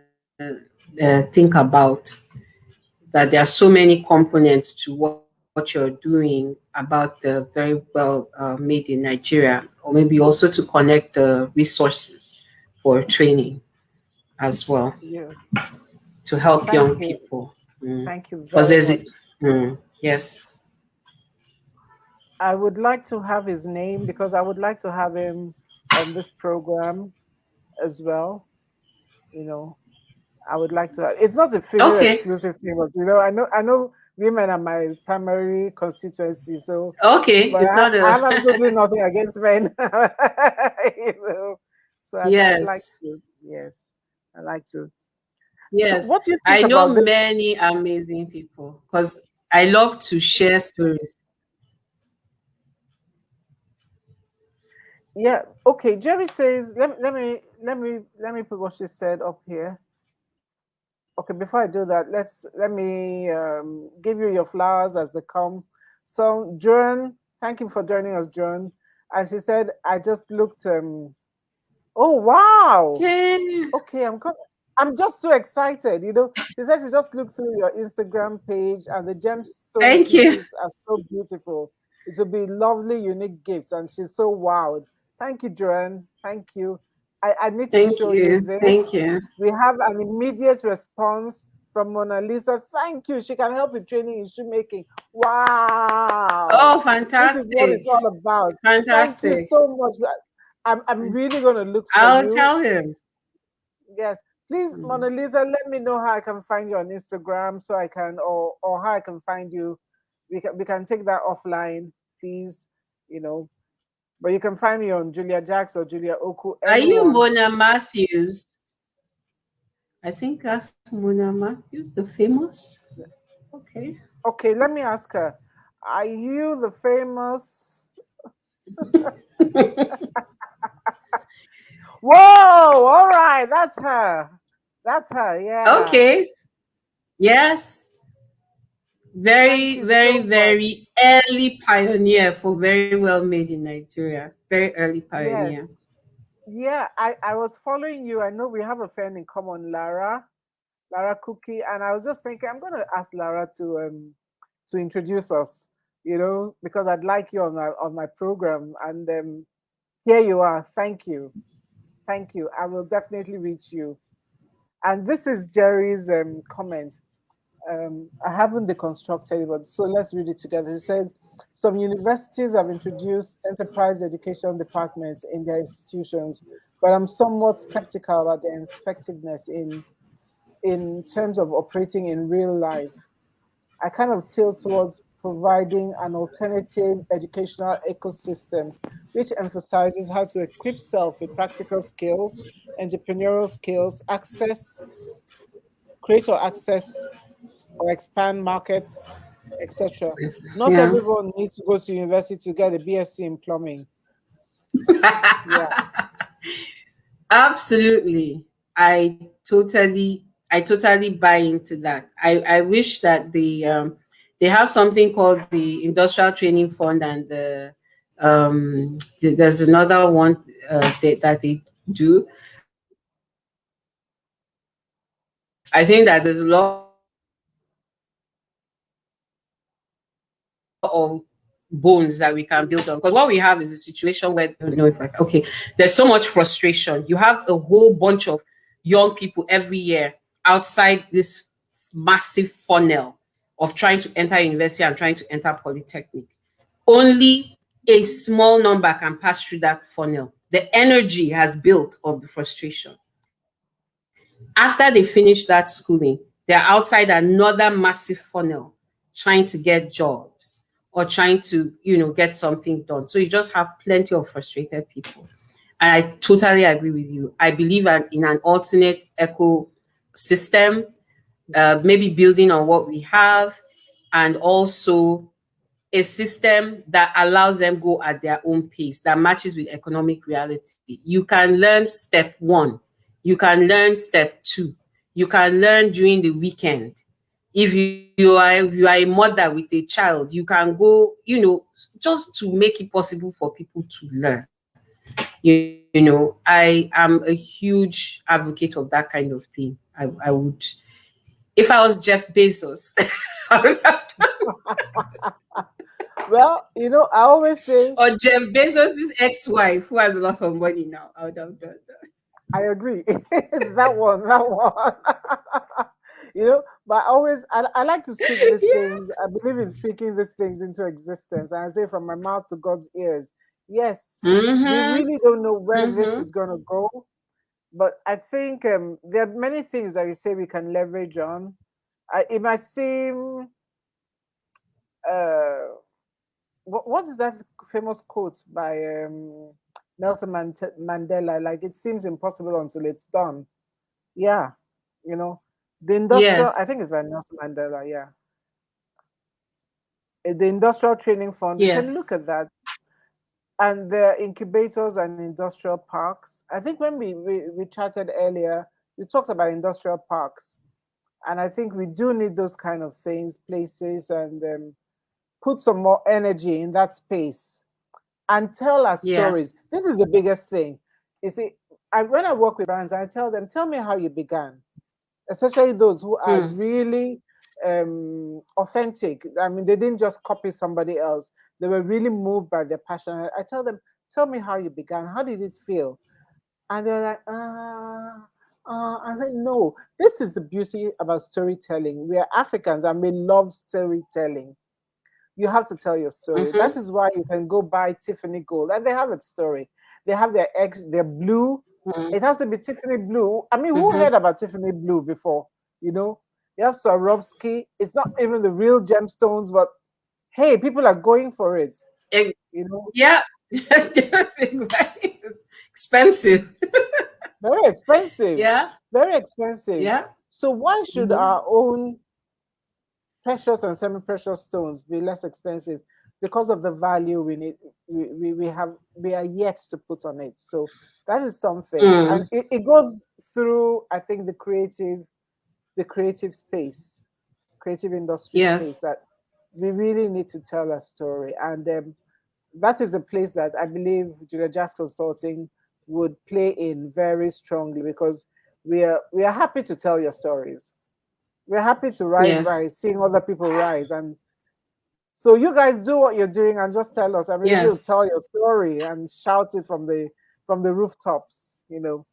think about, that there are so many components to what you're doing about the very well made in Nigeria, or maybe also to connect the resources for training as well, Yeah. to help young Thank you. people. Thank you Because very there's much. it. Yes. I would like to have his name because I would like to have him on this program as well. You know, I would like to. It's not a female Okay. exclusive thing, but I know women are my primary constituency. So, Okay, but it's not I a have absolutely nothing against men. you know, so I'd like yes, to. Yes, I like to. So, yes. what do you think I know about this? many amazing people because I love to share stories. Yeah. Okay. Jerry says, let me put what she said up here. Okay, before I do that, let me give you your flowers as they come. So, Joan, thank you for joining us, Joan. And she said, I just looked. Oh wow! Yeah. Okay, I'm just so excited. You know, she said she just looked through your Instagram page, and the gemstone Thank you. pieces are so beautiful. It will be lovely, unique gifts, and she's so wowed. Thank you, Joanne. Thank you. I need to Thank show you you. Thank this. you. We have an immediate response from Mona Lisa. Thank you. She can help with training in shoemaking. Wow. Oh, This is what it's fantastic. all about. Thank you Fantastic. so much. I'm really going to look for I'll you. tell him. Yes, please, Mm. Mona Lisa, let me know how I can find you on Instagram so I can, or how I can find you. We can take that offline, please. You know, but you can find me on Julia Jax or Julia Oku, Are you anyone. Mona Matthews? I think that's Mona Matthews, the famous. Okay. Okay, let me ask her. Are you the famous? Whoa! All right, that's her. That's her. Yeah. Okay. Yes. Thank Very, you very, so much. very early pioneer for very well made in Nigeria. Very early pioneer. Yes. Yeah, I was following you. I know we have a friend in common, Lara Cookie, and I was just thinking I'm going to ask Lara to introduce us, you know, because I'd like you on my program. And here you are. Thank you. I will definitely reach you. And this is Jerry's comment. I haven't deconstructed it, but so let's read it together. He says, some universities have introduced enterprise education departments in their institutions, but I'm somewhat skeptical about their effectiveness in terms of operating in real life. I kind of tilt towards providing an alternative educational ecosystem which emphasizes how to equip self with practical skills, entrepreneurial skills, create or access or expand markets, etc. Not Yeah. everyone needs to go to university to get a BSc in plumbing. Yeah. Absolutely. I totally buy into that. I wish that they have something called the Industrial Training Fund and there's another one that they do. I think that there's a lot of bones that we can build on because what we have is a situation where I don't know if okay, there's so much frustration. You have a whole bunch of young people every year outside this massive funnel of trying to enter university and trying to enter polytechnic. Only a small number can pass through that funnel. The energy has built of the frustration. After they finish that schooling, they're outside another massive funnel trying to get jobs or trying to, get something done. So you just have plenty of frustrated people. And I totally agree with you. I believe in an alternate ecosystem, maybe building on what we have, and also a system that allows them go at their own pace that matches with economic reality. You can learn step one, you can learn step two, you can learn during the weekend. If you are a mother with a child, you can go, just to make it possible for people to learn. I am a huge advocate of that kind of thing. I would, if I was Jeff Bezos, I would have done. Well, I always say Or Jeff Bezos' ex-wife, who has a lot of money now. I would have done that. I agree. That one. But I like to speak these Yeah. things. I believe in speaking these things into existence. And I say from my mouth to God's ears. Yes, we Mm-hmm. really don't know where this Mm-hmm. is going to go. But I think there are many things that you say we can leverage on. It might seem uh, what is that famous quote by Nelson Mandela? Like, it seems impossible until it's done. Yeah, you know, the industrial. Yes. I think it's by Nelson Mandela. Yeah, the industrial training fund. You can Yes. look at that, and the incubators and industrial parks. I think when we chatted earlier, we talked about industrial parks, and I think we do need those kind of things, places, and put some more energy in that space and tell our Yeah. stories. This is the biggest thing. You see, when I work with brands, I tell them, tell me how you began, especially those who are Mm. really authentic. I mean, they didn't just copy somebody else. They were really moved by their passion. I tell them, tell me how you began. How did it feel? And they're like, I said, no, this is the beauty about storytelling. We are Africans and we love storytelling. You have to tell your story. Mm-hmm. That is why you can go buy Tiffany Gold, and they have a story. They have their eggs, their blue. Mm-hmm. It has to be Tiffany Blue. I mean, who Mm-hmm. heard about Tiffany Blue before? You know, you have Swarovski. It's not even the real gemstones, but hey, people are going for it. You know, Yeah. It's expensive. very expensive, Yeah. very expensive. Yeah. So why should Mm-hmm. our own precious and semi-precious stones be less expensive because of the value we need we are yet to put on it? So that is something, and Mm. it goes through, I think, the creative space, creative industry Yes. space, that we really need to tell a story. And that is a place that I believe Julia Jazz Consulting would play in very strongly, because we are happy to tell your stories. We're happy to Yes. rise, seeing other people rise. And so you guys do what you're doing and just tell us. I mean, we'll Yes. tell your story and shout it from the rooftops, you know.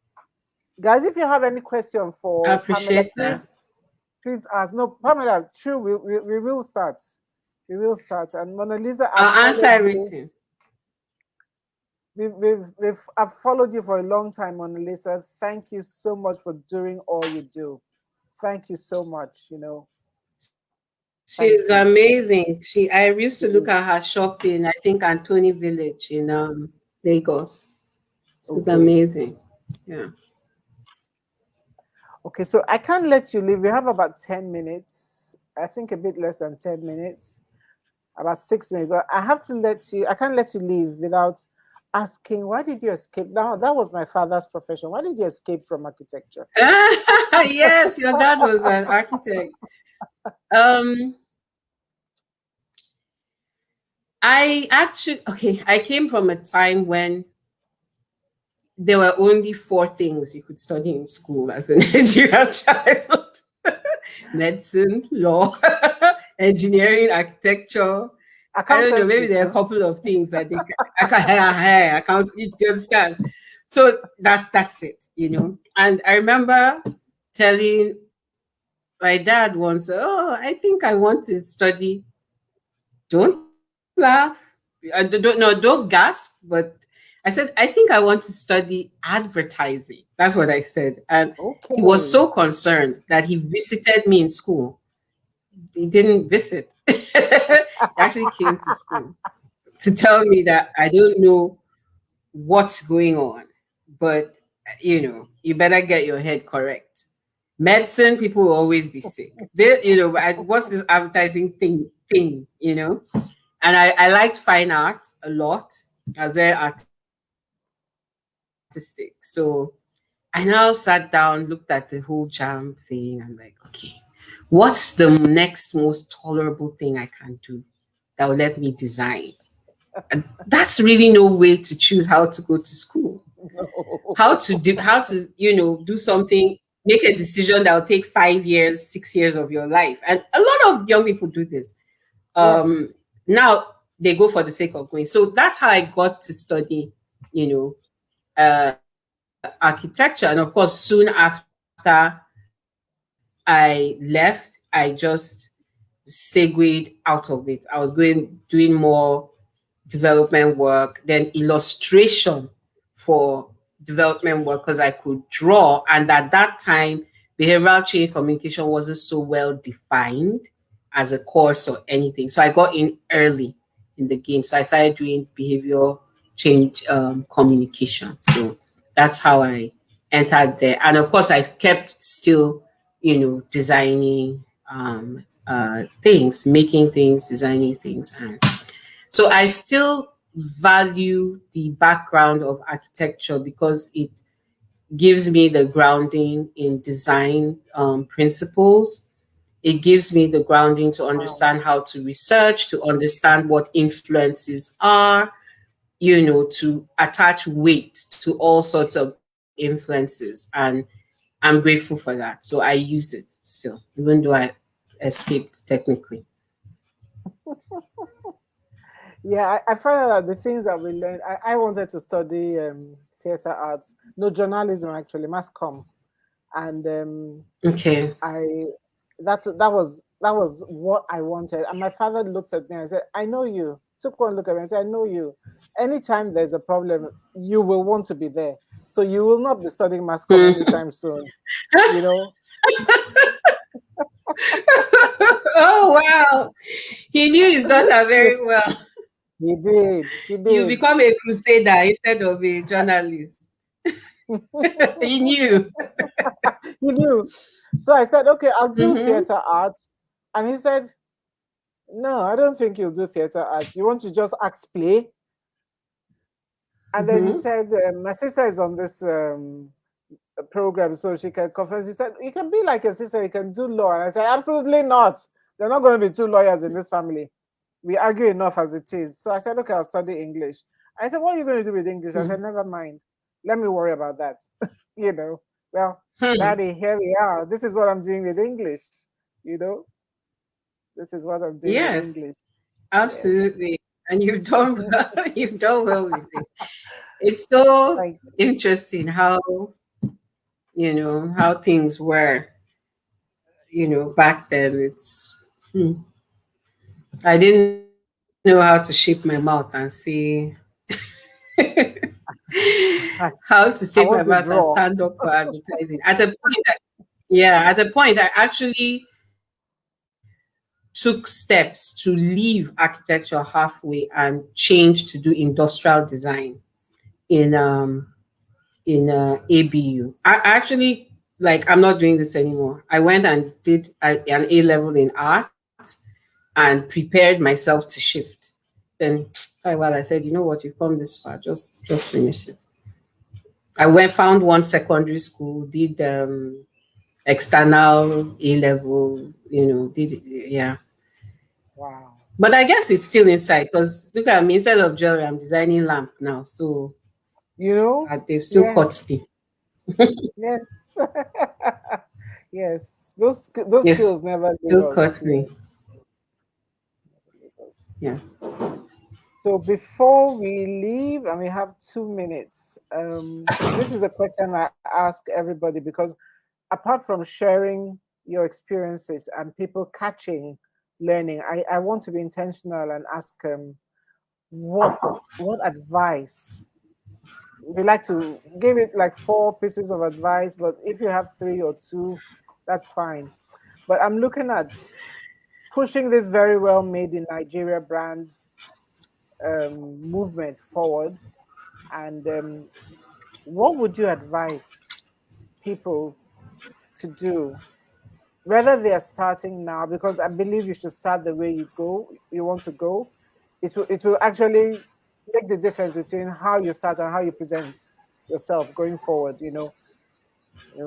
Guys, if you have any question I for Pamela, appreciate that. please ask. No, Pamela, true, we will start. We will start. And Mona Lisa, I've I'll answer followed you. everything. I've followed you for a long time, Mona Lisa. Thank you so much for doing all you do. Thank you so much. She's Thank you. amazing. I used She to look at is. her shopping, I think Anthony Village in Lagos. She's Okay. amazing. Yeah. Okay, so I can't let you leave. We have about 10 minutes. I think a bit less than 10 minutes, about 6 minutes. But I can't let you leave without asking, why did you escape? Now, that was my father's profession. Why did you escape from architecture? Yes, your dad was an architect. Um, I came from a time when there were only four things you could study in school as a Nigerian child: medicine, law, engineering, architecture. I don't know, Accountancy maybe there are a too. couple of things that I can account, you understand. So that's it, And I remember telling my dad once, oh, I think I want to study. Don't laugh. Don't no, don't gasp. But I said, I think I want to study advertising. That's what I said. And he was Okay. so concerned that he visited me in school. He didn't visit. He actually came to school to tell me that I don't know what's going on, but you better get your head correct. Medicine, people will always be sick. What's this advertising thing? And I liked fine art a lot. I was very artistic. So I now sat down, looked at the whole jam thing. I'm like, okay, what's the next most tolerable thing I can do that will let me design? And that's really no way to choose how to go to school. No. Do something, make a decision that will take 5 years, 6 years of your life. And a lot of young people do this. Um, Yes. Now they go for the sake of going. So that's how I got to study, you know, architecture. And of course, soon after I left, I just segued out of it. I was doing more development work, then illustration for development work because I could draw. And at that time, behavioral change communication wasn't so well defined. as a course or anything. So I got in early in the game. So I started doing behavior change communication. So that's how I entered there. And of course, I kept still, designing things, making things, designing things. And so I still value the background of architecture because it gives me the grounding in design principles. It gives me the grounding to Wow. understand how to research, to understand what influences are, to attach weight to all sorts of influences. And I'm grateful for that. So I use it still, even though I escaped technically. Yeah, I found out that the things that we learned, I wanted to study theater arts, no journalism actually, mass comm, and Okay. I that was what I wanted. And my father looked at me and said, "I know you." Took one look at me and said, "I know you. Anytime there's a problem, you will want to be there. So you will not be studying mass comm anytime soon." You know, Oh, wow. He knew his daughter yeah, very well. he did. He You did. become a crusader instead of a journalist. He knew. He knew. So I said, "Okay, I'll do Mm-hmm. theater arts," and he said, "No, I don't think you'll do theater arts. You want to just act play." And then he Mm-hmm. said, "My sister is on this program, so she can confess." He said, "You can be like your sister. You can do law." And I said, "Absolutely not. There are not going to be two lawyers in this family. We argue enough as it is." So I said, "Okay, I'll study English." I said, "What are you going to do with English?" I said, "Never mind. Let me worry about that." you know, well, Hmm. Daddy, here we are. This is what I'm doing with English. You know, this is what I'm doing with Yes, English. Yes. absolutely. And you've done well. You've done well with it. It's so Thank interesting how things were, back then. I didn't know how to shape my mouth and say I, how to shape my I mouth want and to stand draw. up for advertising. At a point, I actually took steps to leave architecture halfway and change to do industrial design in ABU. I actually, like, I'm not doing this anymore. I went and did an A level in art and prepared myself to shift. Then, I said, you know what, you've come this far, just finish it. I went, found one secondary school, did external A level, did it, yeah. Wow. But I guess it's still inside because look at me, instead of jewelry, I'm designing lamp now. So You know? they've still caught Yes. me. Yes. yes. Those They've skills never leave still us. caught me. Yes. Never leave us. Yes. So before we leave, and we have 2 minutes, this is a question I ask everybody because apart from sharing your experiences and people catching learning, I want to be intentional and ask what what advice we like to give it like four pieces of advice, but if you have three or two, that's fine. But I'm looking at pushing this very well made in Nigeria brands movement forward. And what would you advise people to do, whether they are starting now? Because I believe you should start the way you want to go. It will actually make the difference between how you start and how you present yourself going forward.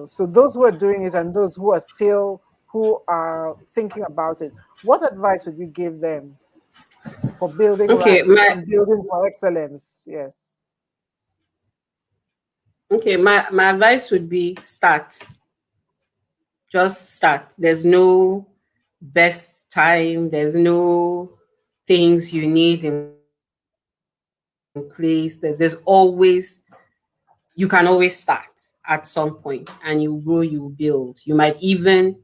So those who are doing it and those who are thinking about it, what advice would you give them for building Okay, ranks my and building for excellence? Yes. my advice would be start. Just start. There's no best time. There's no things you need in place. There's always you can always start at some point and you grow, you build. You might even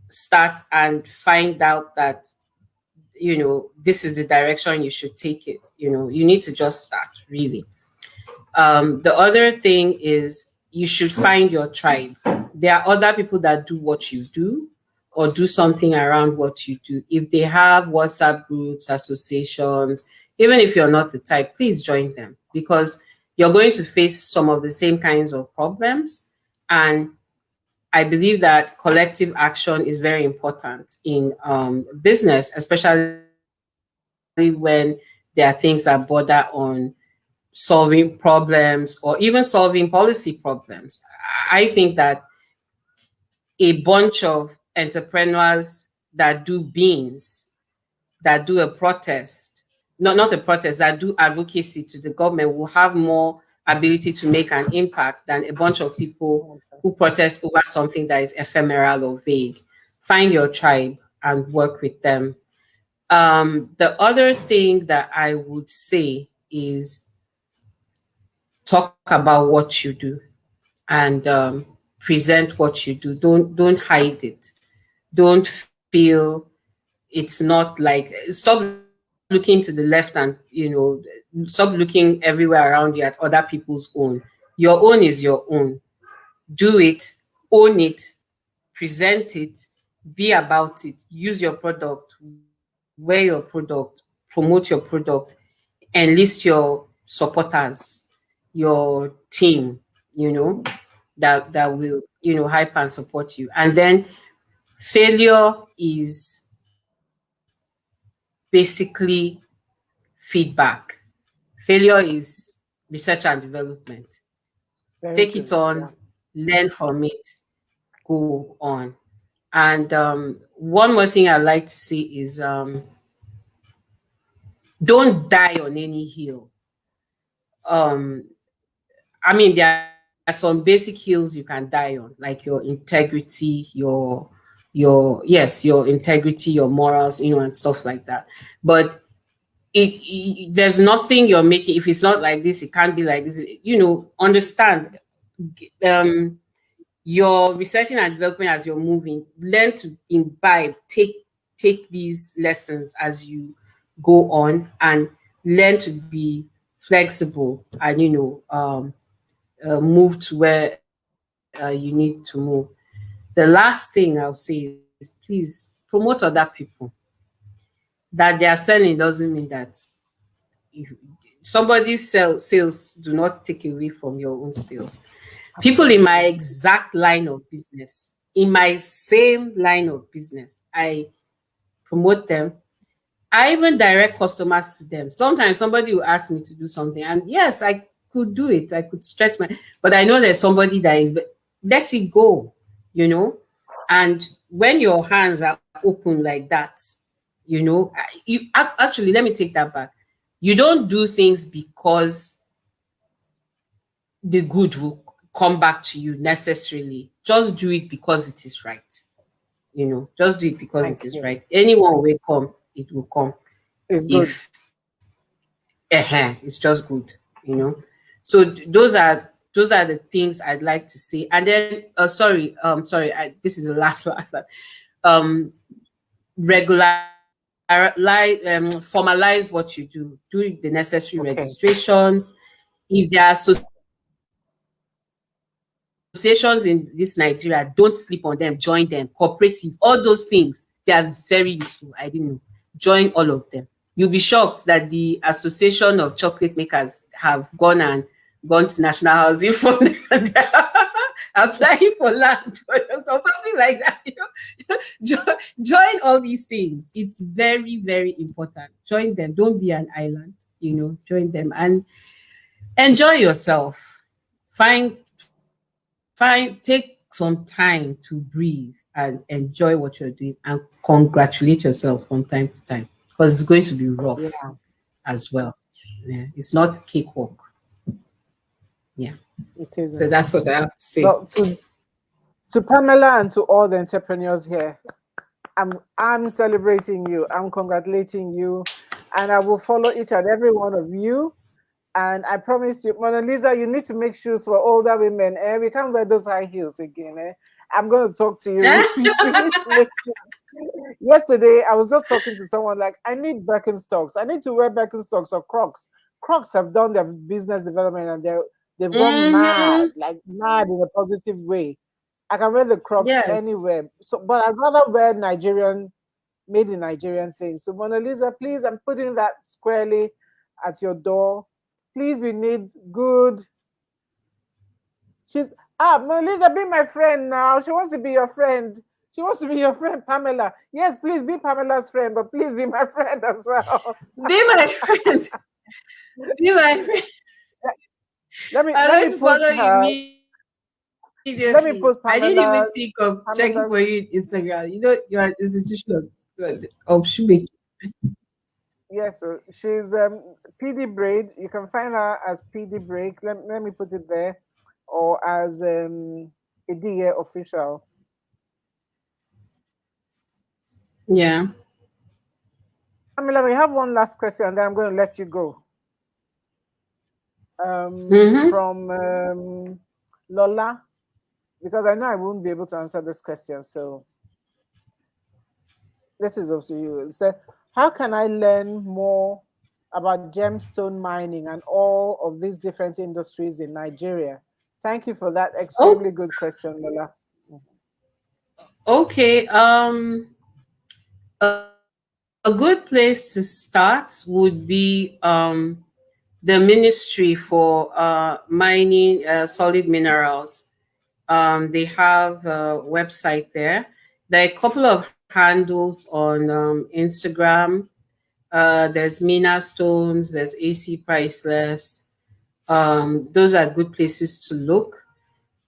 start and find out that this is the direction you should take it. You need to just start, really. The other thing is you should find your tribe. There are other people that do what you do, or do something around what you do. If they have WhatsApp groups, associations, even if you're not the type, please join them, because you're going to face some of the same kinds of problems. And I believe that collective action is very important in business, especially when there are things that border on solving problems or even solving policy problems. I think that a bunch of entrepreneurs that do beans, that do a protest, not a protest, that do advocacy to the government will have more ability to make an impact than a bunch of people Okay. who protest over something that is ephemeral or vague. Find your tribe and work with them. The other thing that I would say is talk about what you do, and present what you do. Don't hide it. Don't feel it's not like, stop looking to the left and stop looking everywhere around you at other people's own. Your own is your own. Do it, own it, present it, be about it, use your product, wear your product, promote your product, enlist your supporters, your team, you know, that will, hype and support you. And then failure is basically feedback. Failure is research and development. Very Take it true. on, Yeah. learn from it, go on. And one more thing I like to see is don't die on any hill. I mean, there are some basic hills you can die on, like your integrity, your integrity, your morals, and stuff like that. But there's nothing you're making. If it's not like this, it can't be like this. Understand. Um, you're researching and developing as you're moving. Learn to imbibe, take these lessons as you go on, and learn to be flexible, and move to where you need to move. The last thing I'll say is, please promote other people. That they are selling doesn't mean that if somebody's sales do not take away from your own sales. People in my Absolutely. exact line of business, in my same line of business, I promote them. I even direct customers to them. Sometimes somebody will ask me to do something, and yes, I could do it. I could stretch my, but I know there's somebody that is, let it go, you know. And when your hands are open like that, actually, let me take that back. You don't do things because the good will come back to you necessarily. Just do it because it is right. Just do it because Thank it is you. right. Anyone will come, it will come. It's good. If it's just good, you know. So those are the things I'd like to say. And then sorry, this is the last last um formalize what you do the necessary Okay. registrations. If there are associations in this Nigeria, don't sleep on them, join them. Cooperative, all those things, they are very useful. I didn't know. Join all of them. You'll be shocked that the Association of Chocolate Makers have gone to National Housing Fund and they're applying for land or something like that. Join all these things. It's very, very important. Join them. Don't be an island. Join them and enjoy yourself. Take some time to breathe and enjoy what you're doing, and congratulate yourself from time to time, because it's going to be rough Yeah, as well. Yeah, it's not cakewalk. Yeah. it So isn't. that's what I have to say. Well, to Pamela and to all the entrepreneurs here, I'm celebrating you. I'm congratulating you, and I will follow each and every one of you. And I promise you, Mona Lisa, you need to make shoes for older women. We can't wear those high heels again. I'm going to talk to you. We need to make sure. Yesterday, I was just talking to someone like, I need Birkenstocks. I need to wear Birkenstocks or Crocs. Crocs have done their business development and they've gone mad, Mm-hmm. like mad in a positive way. I can wear the Crocs Yes. anywhere. So, but I'd rather wear Nigerian, made in Nigerian things. So, Mona Lisa, please, I'm putting that squarely at your door. Please, we need good. She's Mona Lisa, be my friend now. She wants to be your friend. She wants to be your friend, Pamela. Yes, please be Pamela's friend, but please be my friend as well. Be my friend. Be my friend. let me I'm let going me to post follow you her. immediately. I didn't even Let me think post of checking for Pamela's you in Instagram. Pamela's You know, your institution of shoemaking. Yes, so she's PD Braid. You can find her as PD Break. Let me put it there, or as Idiye official. Yeah. Pamela, we have one last question, and then I'm going to let you go. Mm-hmm. From Lola, because I know I won't be able to answer this question. So this is up to you. It said, how can I learn more about gemstone mining and all of these different industries in Nigeria? Thank you for that Oh, extremely good question, Lola. okay. A good place to start would be the Ministry for Mining Solid Minerals. They have a website there. There are a couple of handles on Instagram. There's Mina Stones, there's AC Priceless. Those are good places to look.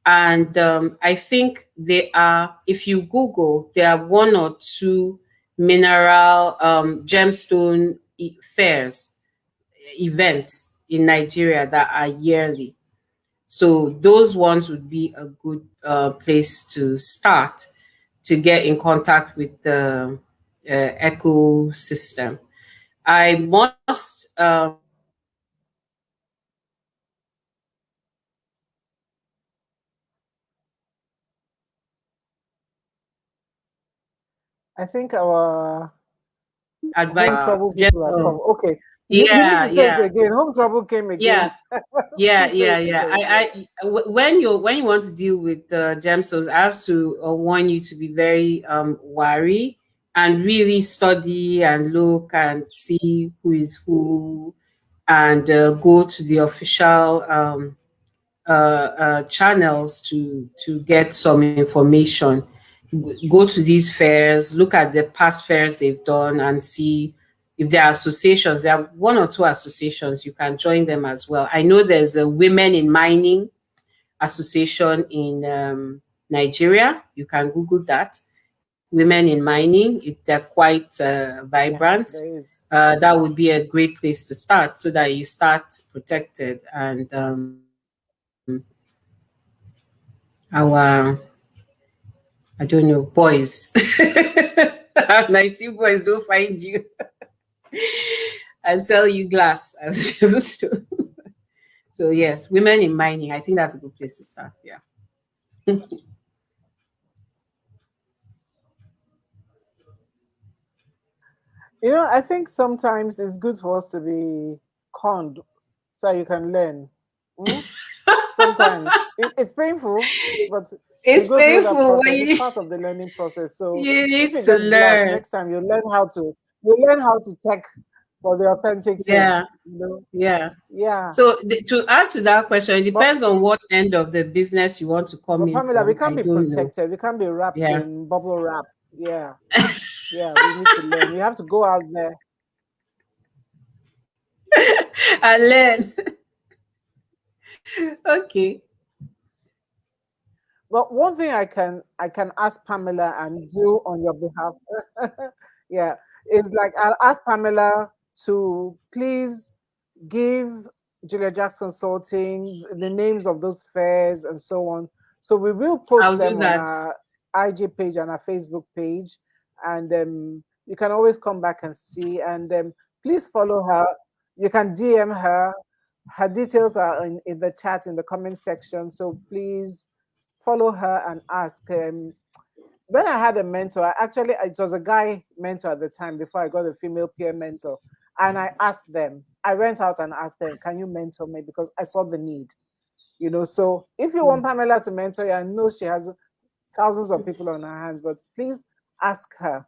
And I think they are, if you Google, there are one or two mineral gemstone fairs, events in Nigeria that are yearly. So those ones would be a good place to start to get in contact with the ecosystem. I must I think our advise home trouble just people are come. Okay, you need yeah, to say it yeah, again. Home trouble came again. yeah. Yeah, Please say yeah, it yeah. again. Yeah. When you want to deal with gemstones, I have to warn you to be very wary and really study and look and see who is who, and go to the official channels to get some information. Go to these fairs, look at the past fairs they've done, and see if there are associations. There are one or two associations. You can join them as well. I know there's a Women in Mining association in Nigeria. You can Google that. Women in Mining. They're quite Yeah, vibrant. there is. That would be a great place to start so that you start protected. And our I don't know, boys. 19 boys don't find you and sell you glass as opposed to. So yes, women in mining. I think that's a good place to start. Yeah. I think sometimes it's good for us to be conned so you can learn. Mm? Sometimes it's painful, but you It's go through that painful when process. It's part of the learning process. So you if need it to gets glass learn. next time, you learn how to check for the authentic thing. Yeah, yeah. Yeah. So to add to that question, it But depends on what end of the business you want to come but in Pamela, we from. can't I be don't know. protected. We can't be wrapped Yeah, in bubble wrap. Yeah. Yeah. We need to learn. We have to go out there. and learn. Okay. But one thing I can ask Pamela and do on your behalf, yeah, is like I'll ask Pamela to please give Julia Jackson Sorting the names of those fairs and so on. So we will post I'll do them on that. our IG page and our Facebook page, and you can always come back and see. And please follow her. You can DM her. Her details are in the chat in the comment section. So please follow her and ask. When I had a mentor, it was a guy mentor at the time before I got a female peer mentor. And I asked them, I went out and asked them, can you mentor me? Because I saw the need. So if you want Pamela to mentor you, I know she has, thousands of people on her hands. But please ask her,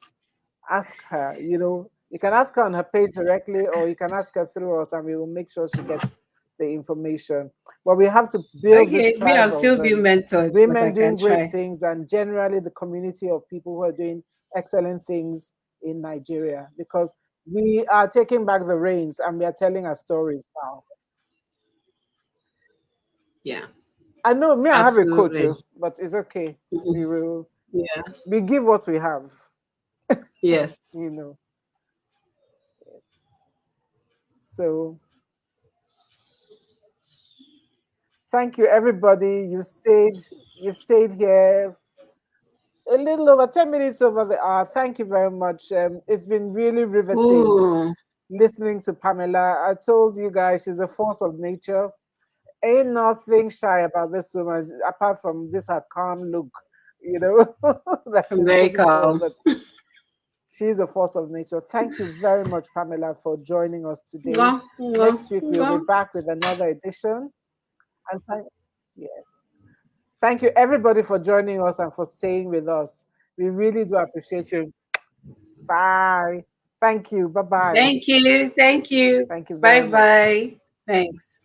ask her. You can ask her on her page directly, or you can ask her through us, and we will make sure she gets the information. But we have to build this Okay, me, I'm tribe of still being mentored, but I women can doing great try. things, and generally the community of people who are doing excellent things in Nigeria, because we are taking back the reins and we are telling our stories now. Yeah, I know me, I have a coach, absolutely. but it's okay. We Mhm. will Yeah. we give what we have, Yes. you know. Yes. So thank you everybody. You've stayed here a little over 10 minutes over the hour. Thank you very much. It's been really riveting Ooh, listening to Pamela. I told you guys she's a force of nature. Ain't nothing shy about this woman apart from this her calm look, that I'm she's very putting forward. calm. But she's a force of nature. Thank you very much, Pamela, for joining us today. Mwah, mwah, Next week we'll be mwah. back with another edition. And yes, thank you everybody for joining us and for staying with us. We really do appreciate you. Bye. Thank you. Bye bye. Thank you. Thank you. Thank you Bye very much. bye. Thanks.